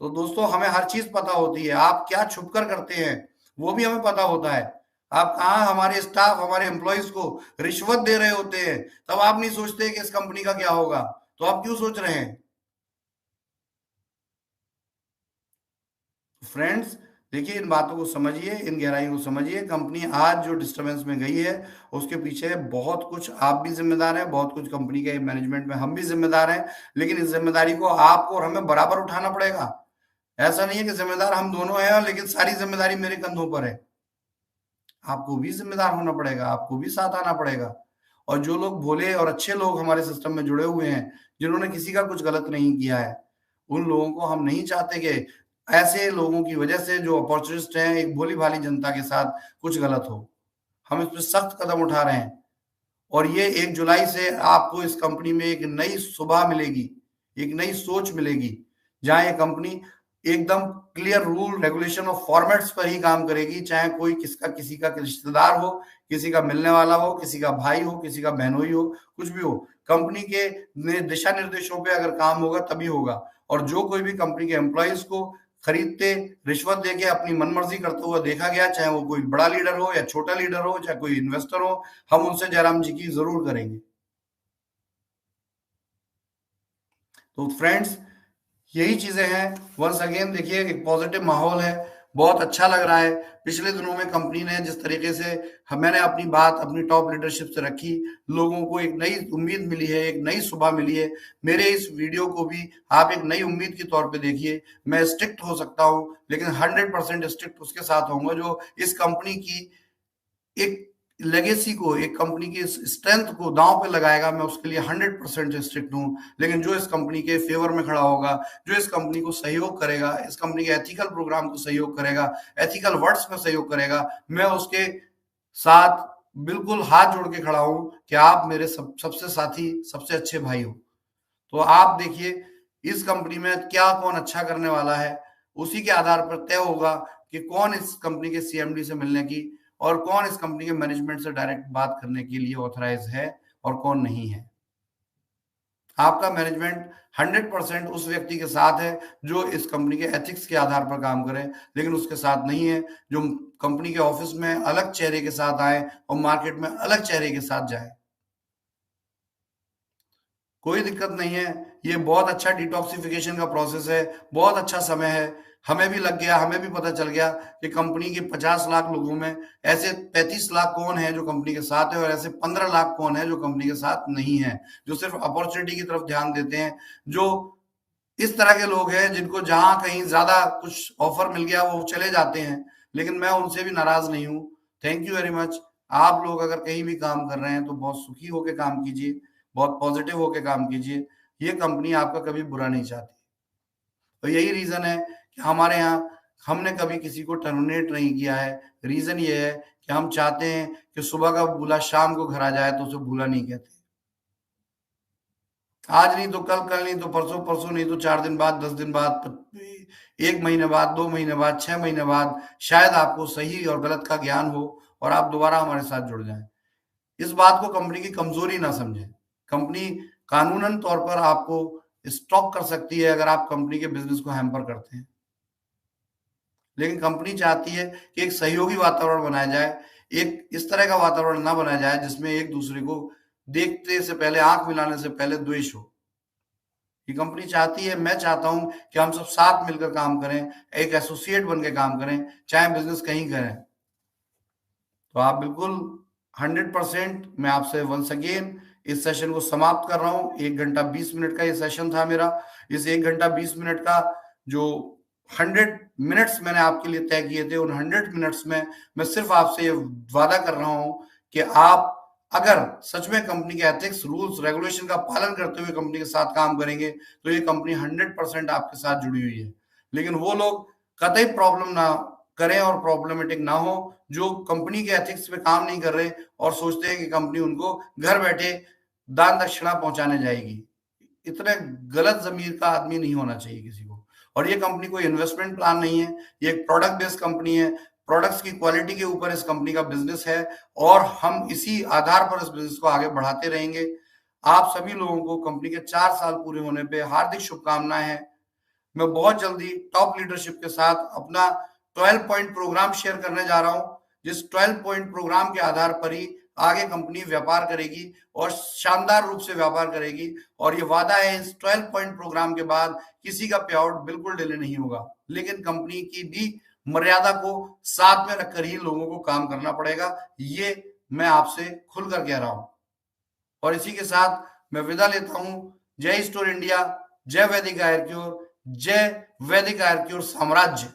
तो दोस्तों, हमें हर चीज पता होती है, आप क्या छुपकर करते हैं वो भी हमें पता होता है। आप कहाँ हमारे स्टाफ, हमारे एम्प्लॉयज को रिश्वत दे रहे होते हैं, तब आप नहीं सोचते कि इस कंपनी का क्या होगा। तो आप क्यों सोच रहे हैं? फ्रेंड्स, देखिए, इन बातों को समझिए, इन गहराइयों को समझिए। कंपनी आज जो डिस्टरबेंस में गई है, उसके पीछे बहुत कुछ आप भी जिम्मेदार हैं, बहुत कुछ कंपनी के मैनेजमेंट में हम भी जिम्मेदार हैं। लेकिन इस जिम्मेदारी को आपको और हमें बराबर उठाना पड़ेगा। ऐसा नहीं है कि जिम्मेदार हम दोनों हैं, लेकिन सारी जिम्मेदारी मेरे कंधों पर है। आपको भी जिम्मेदार होना पड़ेगा, आपको भी साथ आना पड़ेगा। और जो लोग भोले और अच्छे लोग हमारे सिस्टम में जुड़े हुए हैं, जिन्होंने किसी का कुछ गलत नहीं किया है, उन लोगों को हम नहीं चाहते कि ऐसे लोगों की वजह से, जो अपॉर्चुनिस्ट हैं, एक भोली-भाली जनता के साथ कुछ गलत हो। हम इस पे सख्त कदम उठा रहे हैं। और ये 1 जुलाई से आपको इस कंपनी में एक नई सुबह मिलेगी, एक नई सोच मिलेगी, जहाँ ये कंपनी एकदम क्लियर रूल, रेगुलेशन और फॉर्मेट्स पर ही काम करेगी। चाहे कोई किसी का रिश्तेदार हो, किसी का मिलने वाला हो, किसी का भाई हो, किसी का बहनोई हो, कुछ भी हो, कंपनी के दिशा निर्देशों पे अगर काम होगा तभी होगा। और जो कोई भी कंपनी के एम्प्लॉयज को खरीदते, रिश्वत देके अपनी मनमर्जी करते हुए देखा गया, चाहे वो कोई बड़ा लीडर हो या छोटा लीडर हो, चाहे कोई इन्वेस्टर हो, हम उनसे जयराम जी की जरूर करेंगे। तो फ्रेंड्स, यही चीजें हैं। वंस अगेन देखिए, एक पॉजिटिव माहौल है, बहुत अच्छा लग रहा है। पिछले दिनों में कंपनी ने जिस तरीके से मैंने अपनी बात अपनी टॉप लीडरशिप से रखी, लोगों को एक नई उम्मीद मिली है, एक नई सुबह मिली है। मेरे इस वीडियो को भी आप एक नई उम्मीद के तौर पे देखिए। मैं स्ट्रिक्ट हो सकता हूँ, लेकिन 100% स्ट्रिक्ट उसके साथ होऊंगा जो इस कंपनी की एक लेगेसी को, एक कंपनी की स्ट्रेंथ को दांव पे लगाएगा। मैं उसके लिए 100% स्ट्रिक्ट हूँ। लेकिन जो इस कंपनी के फेवर में खड़ा होगा, जो इस कंपनी को सहयोग करेगा, इस कंपनी के एथिकल प्रोग्राम को सहयोग करेगा, एथिकल वर्ड्स में सहयोग करेगा, मैं उसके साथ बिल्कुल हाथ जोड़ के खड़ा हूं कि आप मेरे सबसे साथी, सबसे अच्छे भाई हो। तो आप देखिए, इस कंपनी में क्या कौन अच्छा करने वाला है, उसी के आधार पर तय होगा कि कौन इस कंपनी के सीएमडी से मिलने की और कौन इस कंपनी के मैनेजमेंट से डायरेक्ट बात करने के लिए ऑथराइज है और कौन नहीं है। आपका मैनेजमेंट 100% उस व्यक्ति के साथ है जो इस कंपनी के एथिक्स के आधार पर काम करे, लेकिन उसके साथ नहीं है जो कंपनी के ऑफिस में अलग चेहरे के साथ आए और मार्केट में अलग चेहरे के साथ जाए। कोई दिक्कत नहीं है, ये बहुत अच्छा डिटॉक्सिफिकेशन का प्रोसेस है, बहुत अच्छा समय है। हमें भी लग गया, हमें भी पता चल गया कि कंपनी के 50 लाख लोगों में ऐसे 35 लाख कौन है जो कंपनी के साथ है, और ऐसे 15 लाख कौन है जो कंपनी के साथ नहीं है, जो सिर्फ अपॉर्चुनिटी की तरफ ध्यान देते हैं, जो इस तरह के लोग हैं जिनको जहां कहीं ज्यादा कुछ ऑफर मिल गया वो चले जाते हैं। लेकिन मैं उनसे भी नाराज नहीं हूँ। Thank you very much. आप लोग अगर कहीं भी काम कर रहे हैं तो बहुत सुखी होकर काम कीजिए, बहुत पॉजिटिव होकर काम कीजिए। ये कंपनी आपका कभी बुरा नहीं चाहती। तो यही रीजन है कि हमारे यहाँ हमने कभी किसी को टर्मिनेट नहीं किया है। रीजन ये है कि हम चाहते हैं कि सुबह का बुला शाम को घर आ जाए तो उसे बुला नहीं कहते। आज नहीं तो कल, कल नहीं तो परसों, परसों नहीं तो 4 दिन बाद, 10 दिन बाद, 1 महीने बाद, 2 महीने बाद, 6 महीने बाद शायद आपको सही और गलत का ज्ञान हो और आप दोबारा हमारे साथ जुड़ जाएं। इस बात को कंपनी की कमजोरी ना समझें। कंपनी कानूनन तौर पर आपको स्टॉप कर सकती है अगर आप कंपनी के बिजनेस को हैम्पर करते हैं। लेकिन कंपनी चाहती है कि एक सहयोगी वातावरण बनाया जाए, एक इस तरह का वातावरण ना बनाया जाए जिसमें एक दूसरे को देखते से पहले, आंख मिलाने से पहले द्वेष हो। ये कंपनी चाहती है, मैं चाहता हूं कि हम सब साथ मिलकर काम करें, एक एसोसिएट बन के काम करें, चाहे बिजनेस कहीं करें। तो आप बिल्कुल 100% मैं आपसे वंस अगेन इस सेशन को समाप्त कर रहा हूँ। 1 घंटा 20 मिनट का ये सेशन था मेरा। इस 1 घंटा 20 मिनट का जो 100 मिनट्स मैंने आपके लिए तय किए थे, उन 100 मिनट्स में मैं सिर्फ आपसे ये वादा कर रहा हूँ कि आप अगर सच में कंपनी के एथिक्स, रूल्स, रेगुलेशन का पालन करते हुए कंपनी के साथ काम करेंगे, तो ये कंपनी 100% आपके साथ जुड़ी हुई है। लेकिन वो लोग कतई प्रॉब्लम ना करें और प्रॉब्लमेटिक ना हो, जो कंपनी के एथिक्स पे काम नहीं कर रहे और सोचते हैं कि कंपनी उनको घर बैठे दान दक्षिणा पहुंचाने जाएगी। इतने गलत ज़मीर का आदमी नहीं होना चाहिए किसी को। और ये कंपनी कोई इन्वेस्टमेंट प्लान नहीं है, ये एक प्रोडक्ट बेस्ड कंपनी है। प्रोडक्ट्स की क्वालिटी के ऊपर इस कंपनी का बिज़नेस है और हम इसी आधार पर इस बिज़नेस को आगे बढ़ाते रहेंगे। आप सभी लोगों को कंपनी के 4 साल पूरे होने पे हार्दिक शुभकामनाएँ हैं। मैं बहुत जल्दी टॉप लीडरशिप के साथ अपना 12 पॉइंट प्रोग्राम शेयर करने जा रहा हूं, जिस 12 पॉइंट प्रोग्राम के आधार पर ही आगे कंपनी व्यापार करेगी और शानदार रूप से व्यापार करेगी। और ये वादा है, इस 12 पॉइंट प्रोग्राम के बाद किसी का पे आउट बिल्कुल डिले नहीं होगा, लेकिन कंपनी की भी मर्यादा को साथ में रखकर ही लोगों को काम करना पड़ेगा। ये मैं आपसे खुलकर कह रहा हूं। और इसी के साथ मैं विदा लेता हूं। जय स्टोर इंडिया, जय वैदिक आयुर्क्योर, जय वैदिक आयुर्क्योर साम्राज्य।